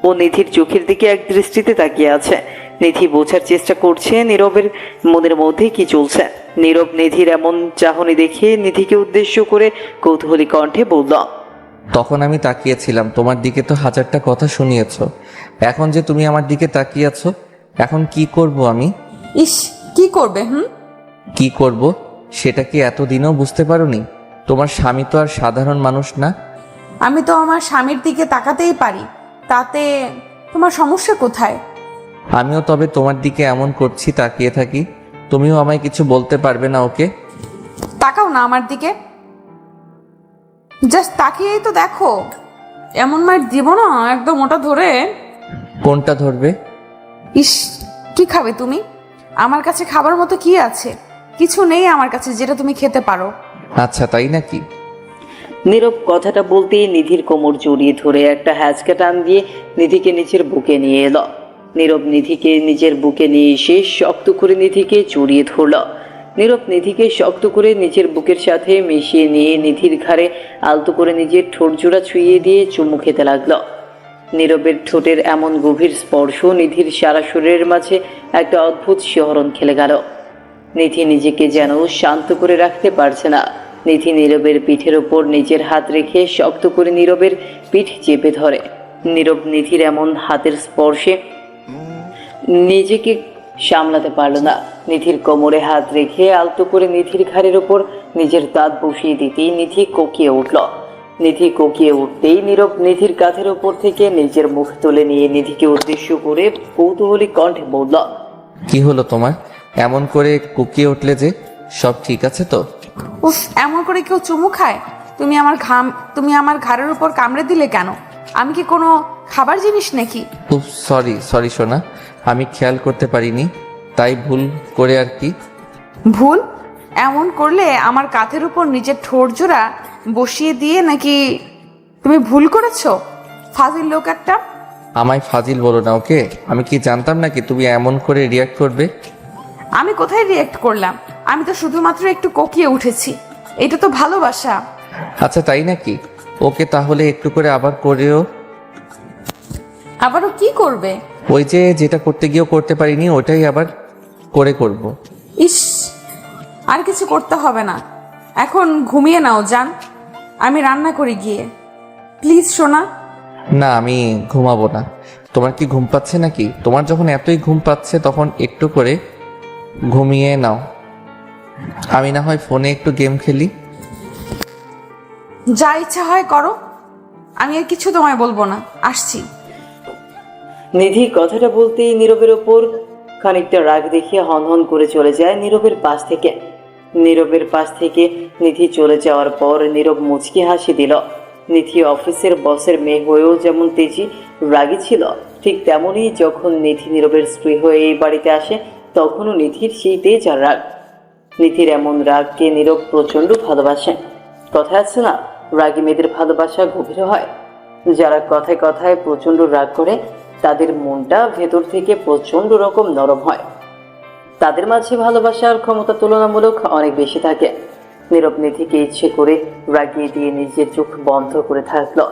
ও নিধির চোখের দিকে এক দৃষ্টিতে তাকিয়ে আছে। নিধি বোঝার চেষ্টা করছে নীরবের মনের মধ্যে কি চলছে। নীরব নিধির এমন চাহনি দেখে নিধিকে উদ্দেশ্য করে কৌতূহলী কণ্ঠে বলল,
তখন আমি তাকিয়েছিলাম তোমার দিকে, তো হাজারটা কথা শুনিয়েছ। এখন যে তুমি আমার দিকে তাকিয়ে আছো, এখন কি করব আমি?
ইস, কি করবে?
কি করব সেটা কি এতদিনও বুঝতে পারোনি? তোমার স্বামী তো আর সাধারণ মানুষ না।
আমি তো আমার স্বামীর দিকে তাকাতেই পারি, তাতে তোমার সমস্যা কোথায়?
আমিও তবে তোমার দিকে এমন করছি, তাকিয়ে থাকি, তুমিও আমায় কিছু বলতে পারবে না? ওকে,
তাকাও না আমার দিকে, জাস্ট তাকিয়েই তো দেখো। এমন মার দিব না একদম ওটা ধরে।
কোনটা ধরবে?
ইস, কি খাবে তুমি? আমার কাছে খাবার মতো কি আছে? কিছু নেই আমার কাছে যেটা তুমি খেতে পারো।
আচ্ছা তাই নাকি?
নীরব কথাটা বলতেই নিধির কোমর জড়িয়ে ধরে একটা হ্যাঁচকা টান দিয়ে নিধিকে নিজের বুকে নিয়ে এলো। নীরব নিধিকে নিজের বুকে নিয়ে এসে শক্ত করে নিধিকে জড়িয়ে ধরল। নীরব নিধিকে শক্ত করে নিজের বুকের সাথে মিশিয়ে নিয়ে নিধির ঘাড়ে আলতো করে নিজের ঠোঁট জোড়া ছুঁয়ে দিয়ে চুমু খেতে লাগলো। নীরবের ঠোঁটের এমন গভীর স্পর্শ নিধির সারা শরীরের মাঝে একটা অদ্ভুত শিহরণ খেলে গেল। নিধি নিজেকে যেন শান্ত করে রাখতে পারছে না। নিধি নীরবের পিঠের ওপর নিজের হাত রেখে শক্ত করে নীরবের পিঠ চেপে ধরে। নীরব নিধির এমন হাতের স্পর্শে নিজেকে সামলাতে পারল না। নিধির কোমরে হাত রেখে আলতো করে নিধির ঘাড়ের ওপর নিজের দাঁত বসিয়ে দিতেই নিধি কোকিয়ে উঠল। নিধি কোকিয়ে উঠতেই নীরব নিধির কাঁধের ওপর থেকে নিজের মুখ তুলে নিয়ে নিধিকে উদ্দেশ্য করে কৌতূহলী কণ্ঠে বলল,
কি হলো তোমার? এমন করে কুকিয়ে উঠলে যে? সব ঠিক আছে তো?
উফ, এমন করে কেউ চুমু খায়? তুমি আমার ঘাড়ের উপর কামড়ে দিলে কেন? আমি কি কোনো খাবার জিনিস নাকি?
খুব সরি সোনা, আমি খেয়াল করতে পারিনি, তাই ভুল করে আর কি।
ভুল? এমন করলে আমার কাঁধের উপর নিজের ঠোঁট জোড়া বসিয়ে দিয়ে নাকি তুমি ভুল করেছো? ফাজিল লোক একটা।
আমায় ফাজিল বলো না, ওকে? আমি কি জানতাম নাকি তুমি এমন করে রিয়াক্ট করবে?
আমি কোথায় রিয়েক্ট করলাম? আমি তো শুধুমাত্র একটু কোকিয়ে উঠেছি। এটা তো ভালোবাসা।
আচ্ছা তাই নাকি? ওকে, তাহলে একটু করে আবার করেও।
আবারও কি করবে?
ওই যে যেটা করতে গিয়েও করতে পারিনি ওটাই আবার করব।
ইস, আর কিছু করতে হবে না, এখন ঘুমিয়ে নাও জান। আমি রান্না করি গিয়ে। প্লিজ সোনা।
না, আমি ঘুমাবো না। তোমার কি ঘুম পাচ্ছে নাকি? তোমার যখন এতই ঘুম পাচ্ছে তখন একটু করে ঘুমিয়ে নাও। আমি না হয় ফোনে একটু গেম খেলি।
যা ইচ্ছা হয় করো, আমি আর কিছু তোমায় বলবো না। আসছি।
নিধি কথাটা বলতেই নীরবের ওপর খানিকটা রাগ দেখিয়ে হনহন করে চলে যায় নীরবের পাশ থেকে। নীরবের পাশ থেকে নিধি চলে যাওয়ার পর নীরব মুচকি হাসি দিল। নিধি অফিসের বসের মেয়ে হয়েও যেমন তেজি রাগী ছিল, ঠিক তেমনই যখন নিধি নীরবের স্ত্রী হয়ে এই বাড়িতে আসে তখনও নিধির সেই তেজ আর রাগ। নিধির এমন রাগকে নীরব প্রচণ্ড ভালোবাসে। কথা আছে না, রাগী মেয়েদের ভালোবাসা গভীর হয়। যারা কথায় কথায় প্রচণ্ড রাগ করে তাদের মনটা ভেতর থেকে প্রচণ্ড রকম নরম হয়। তাদের মাঝে ভালোবাসার ক্ষমতা তুলনামূলক অনেক বেশি থাকে। নীরব নিধিকে ইচ্ছে করে রাগিয়ে দিয়ে নিজের চোখ বন্ধ করে থাকলো।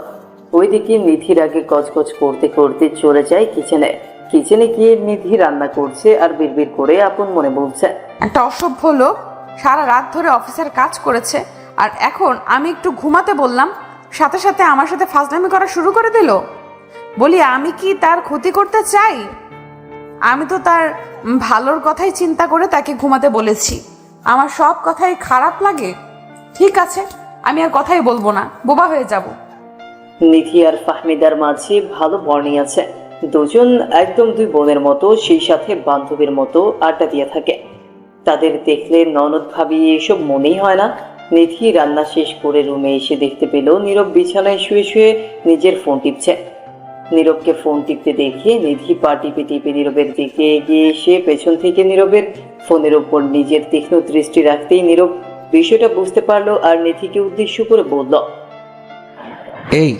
ওইদিকে নিধি রাগে গজগজ করতে করতে চলে যায় কিচেনে। কিচেনে গিয়ে নিধি রান্না করছে আর বিড়বিড় করে আপন মনে বলছে,
একটা অসভ্য লোক সারা রাত ধরে অফিসের কাজ করেছে, আর এখন আমি একটু ঘুমাতে বললাম, সাথে সাথে আমার সাথে ফাজলামি করা শুরু করে দিল। বলি, আমি কি তার ক্ষতি করতে চাই? আমি তো তার ভালোর কথাই চিন্তা করে তাকে ঘুমাতে বলেছি। আমার সব কথাই খারাপ লাগে? ঠিক আছে, আমি আর কথাই বলবো না, বোবা হয়ে যাব।
নিধি আর ফাহমিদার মাঝে ভালো বর্ণই আছে। দুজন একদম দুই বোনের মতো, সেই সাথে বান্ধবীর মতো আড্ডা দিয়ে থাকে। তাদের দেখলে ননদ ভাবি এসব মনেই হয় না। নিধি রান্না শেষ করে রুমে এসে দেখতে পেল নীরব বিছানায় শুয়ে শুয়ে নিজের ফোন টিপছে। নীরবকে ফোন টিপতে দেখে নিধি পা টিপে টিপে নীরবের দিকে এগিয়ে এসে পেছন থেকে নীরবের ফোনের ওপর নিজের তীক্ষ্ণ দৃষ্টি রাখতেই নীরব বিষয়টা বুঝতে পারলো আর নিধিকে উদ্দেশ্য করে বলল,
এই,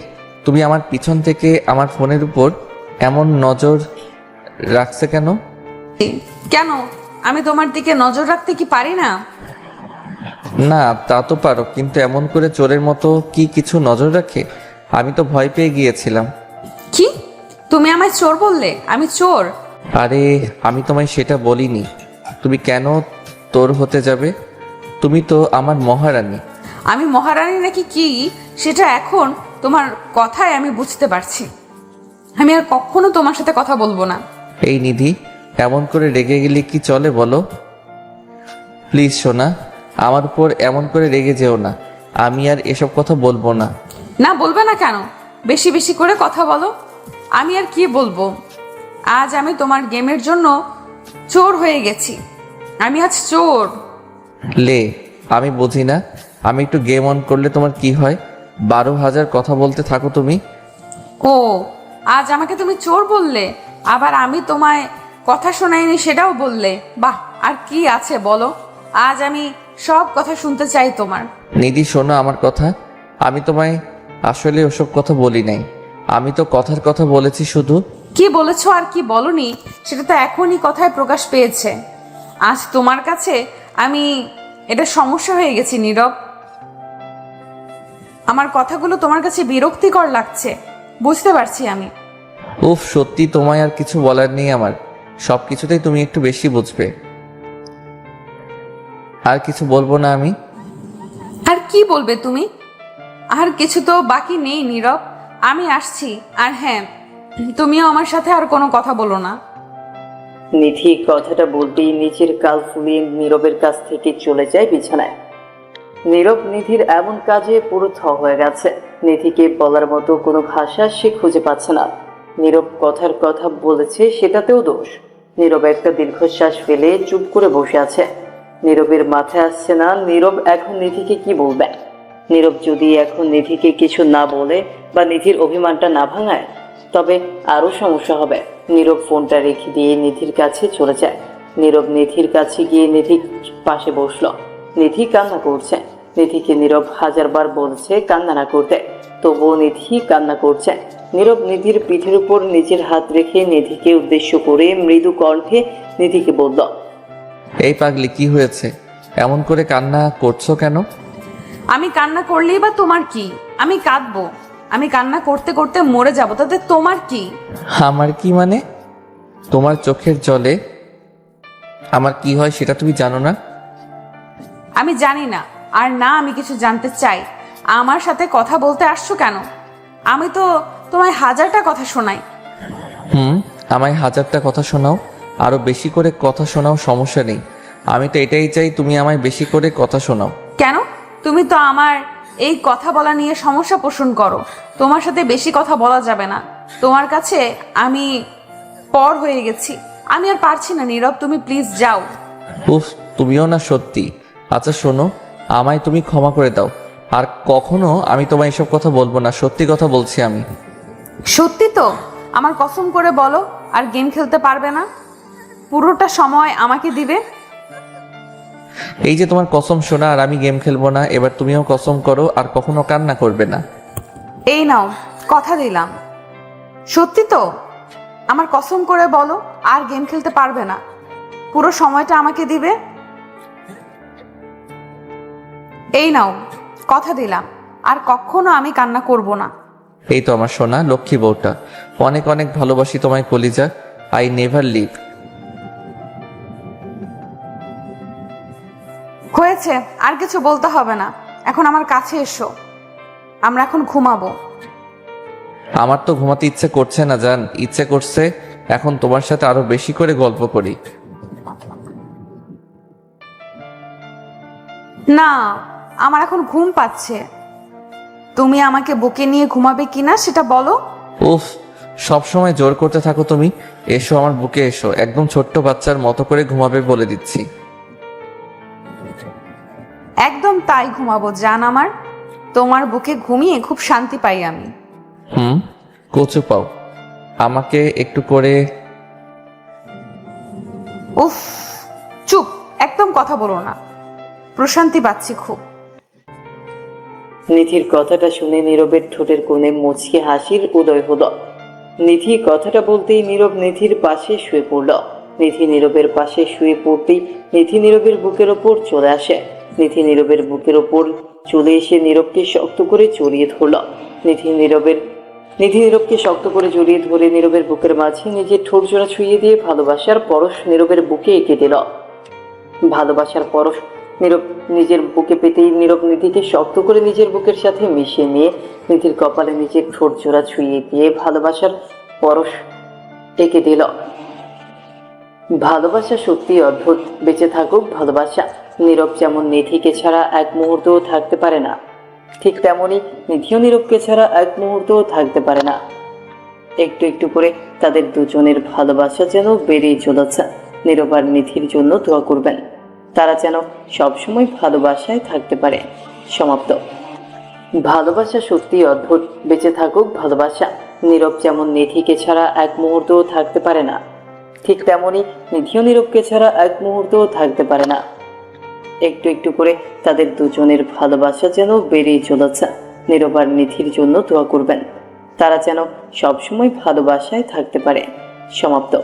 তুমি আমার পিছন থেকে আমার ফোনের উপর এমন নজর রাখছে কেন?
কেন, আমি তোমার দিকে নজর রাখতে কি পারি না?
না, তা তো পারো, কিন্তু এমন করে চোরের মতো কি কিছু নজর রাখে? আমি তো ভয় পেয়ে গিয়েছিলাম।
কি, তুমি আমায় চোর বললে? আমি চোর?
আরে আমি তোমায় সেটা বলিনি। তুমি কেন তোর হতে যাবে? তুমি তো আমার মহারানী।
আমি মহারানী নাকি কি সেটা এখন তোমার কথায় আমি বুঝতে পারছি। আমি আর কখনো তোমার সাথে কথা বলবো না।
এই নিধি, এমন করে রেগে গেলে কি চলে বলো? প্লিজ সোনা, আমার উপর এমন করে রেগে যেও না। আমি আর এসব কথা বলবো না।
না, বলবে না কেন? বেশি বেশি করে কথা বলো। আমি আর কি বলবো? আজ আমি তোমার গেমের জন্য চোর হয়ে গেছি। আমি আজ চোর।
লে, আমি বুঝি না, আমি একটু গেম অন করলে তোমার কি হয়? 12,000 কথা বলতে থাকো তুমি।
ও, আজ আমাকে তুমি চোর বললে, আবার আমি তোমায় কথা শোনায়নি সেটাও বললে, বাহ, আর কি আছে বলো। আজ আমি সব কথা শুনতে চাই তোমার।
নিধি শোনো আমার কথা, আমি তোমায় আসলে ওসব কথা বলি নাই। আমি তো কথার কথা বলেছি শুধু।
কি বলেছো আর কি বলনি সেটা তো এখনই কথায় প্রকাশ পেয়েছে। আজ তোমার কাছে আমি এটা সমস্যা হয়ে গেছি নীরব। আমার কথাগুলো তোমার কাছে বিরক্তিকর লাগছে, বুঝতে পারছি আমি।
উফ, সত্যি তোমায় আর কিছু বলার নেই আমার। সব কিছুতেই তুমি একটু বেশি বুঝবে। আর কিছু বলবো না আমি।
আর কি বলবে তুমি? আর কিছু তো বাকি নেই নীরব, আমি আসছি। আর হ্যাঁ, তুমিও আমার সাথে আর কোনো কথা বলো না।
নিধি কথাটা বলতেই নিচের কাল ফুলিয়ে নীরবের কাছ থেকে চলে যায় বিছানায়। নীরব নিধির এমন কাজে পুরো থ হয়ে গেছে। নিধিকে বলার মতো কোনো ভাষা সে খুঁজে পাচ্ছে না। নীরব কথার কথা বলেছে সেটাতেও দোষ। নীরব একটা দীর্ঘশ্বাস ফেলে চুপ করে বসে আছে। নীরবের মাথায় আসছে না নীরব এখন নিধিকে কি বলবে। নীরব যদি এখন নিধিকে কিছু না বলে বা নিধির অভিমানটা না ভাঙায় তবে আরো সমস্যা হবে। নীরব ফোনটা রেখে দিয়ে নিধির কাছে চলে যায়। নীরব নিধির কাছে গিয়ে নিধির পাশে বসলো। নিধি কান্না করছে। নিধিকে নীরব হাজারবার বলছে কান্না না করতে, তবুও নিধি কান্না করছে। নীরব নিধির পিঠের উপর নিজের হাত রেখে নিধিকে উদ্দেশ্য করে মৃদু কণ্ঠে নিধিকে বলল,
এই পাগলি, কি হয়েছে? এমন করে কান্না করছো কেন?
আমি কান্না করলেই বা তোমার কি? আমি কাঁদবো, আমি কান্না করতে করতে মরে যাব, তাতে তোমার কি?
আমার কি মানে? তোমার চোখের জলে আমার কি হয় সেটা তুমি জানো না?
আমি জানি না, আর না আমি কিছু জানতে চাই। আমার সাথে কথা বলতে আসছো কেন? আমি তো তোমায় হাজারটা কথা শোনাই।
আমায় হাজারটা কথা শোনাও, আরো বেশি করে কথা শোনাও, সমস্যা নেই। আমি তো এটাই চাই, তুমি আমায় বেশি করে কথা শোনাও।
কেন? তুমি তো আমার এই কথা বলা নিয়ে সমস্যা পোষণ করো। তোমার সাথে বেশি কথা বলা যাবে না। তোমার কাছে আমি পর হয়ে গেছি। আমি আর পারছি না নীরব, তুমি প্লিজ যাও।
উফ, তুমিও না সত্যি। আচ্ছা শোনো, আমায় তুমি ক্ষমা করে দাও। আর কখনো আমি তোমায় এসব কথা বলবো না, সত্যি কথা বলছি আমি।
সত্যি তো? আমার কসম করে বলো, আর গেম খেলতে পারবে না? পুরোটা সময় আমাকে দিবে?
এই যে তোমার কসম শোনা, আর আমি গেম খেলবো না। এবার তুমিও কসম করো আর কখনো কান্না করবে না।
এই নাও, কথা দিলাম। সত্যি তো? আমার কসম করে বলো, আর গেম খেলতে পারবে না, পুরো সময়টা আমাকে দিবে। এই নাও, কথা দিলাম, আর কখনো আমি কান্না করব না।
এই তো আমার সোনা লক্ষ্মী বউটা, অনেক অনেক ভালোবাসি তোমায় কলিজা। I never leave.
হয়েছে, আর কিছু বলতে হবে না। এখন আমার কাছে এসো, আমরা এখন ঘুমাবো।
আমার তো ঘুমাতে ইচ্ছে করছে না জান, ইচ্ছে করছে এখন তোমার সাথে আরো বেশি করে গল্প করি।
না, আমার এখন ঘুম পাচ্ছে। তুমি আমাকে বুকে নিয়ে ঘুমাবে কিনা সেটা বলো।
উফ, সব সময় জোর করতে থাকো তুমি। এসো আমার বুকে এসো, একদম ছোট্ট বাচ্চার মতো করে ঘুমাবে বলে দিচ্ছি।
একদম তাই, ঘুমাবো জান আমার। তোমার বুকে ঘুমিয়ে খুব শান্তি পাই আমি।
কচু পাও আমাকে একটু করে।
উফ, চুপ, একদম কথা বলো না, প্রশান্তি পাচ্ছি খুব।
নিধির কথাটা শুনে নীরবের ঠোঁটের কোণে মুচকি হাসির উদয় হলো। নিধি কথাটা বলতেই নীরব নিধির পাশে শুয়ে পড়ল। নিধি নীরবের পাশে শুয়ে পড়তেই নিধি নীরবের বুকের ওপর চলে আসে। নিধি নীরবের বুকের ওপর চলে এসে নীরবকে শক্ত করে জড়িয়ে ধরল। নিধি নীরবকে শক্ত করে জড়িয়ে ধরে নীরবের বুকের মাঝে নিজের ঠোঁট জোড়া ছুঁয়ে দিয়ে ভালোবাসার পরশ নীরবের বুকে এঁকে দিল। ভালোবাসার পরশ নীরব নিজের বুকে পেতেই নীরব নিধিকে শক্ত করে নিজের বুকের সাথে মিশিয়ে নিয়ে নিধির কপালে নিজের ঠোঁট জোড়া ছুঁয়ে দিয়ে ভালোবাসার পরশ এঁকে দিল। ভালোবাসা সত্যি অদ্ভুত। বেঁচে থাকুক ভালোবাসা। নীরব যেমন নিধিকে ছাড়া এক মুহূর্তও থাকতে পারে না, ঠিক তেমনই নিধিও নীরবকে ছাড়া এক মুহূর্তও থাকতে পারে না। একটু একটু করে তাদের দুজনের ভালোবাসা যেন বেড়েই চলেছে। নীরব আর নিধির জন্য দোয়া করবেন, তারা যেন সবসময় ভালোবাসায় থাকতে পারে। সমাপ্ত। ভালোবাসা সত্যি অদ্ভুত। বেঁচে থাকুক ভালোবাসা। নীরব যেমন নিধিকে ছাড়া এক মুহূর্তও থাকতে পারে না, ঠিক তেমনই নিধিও নীরবকে ছাড়া এক মুহূর্তও থাকতে পারে না। একটু একটু করে তাদের দুজনের ভালোবাসা যেন বেড়েই চলেছে। নীরব আর নিধির জন্য দোয়া করবেন, তারা যেন সবসময় ভালোবাসায় থাকতে পারে। সমাপ্ত।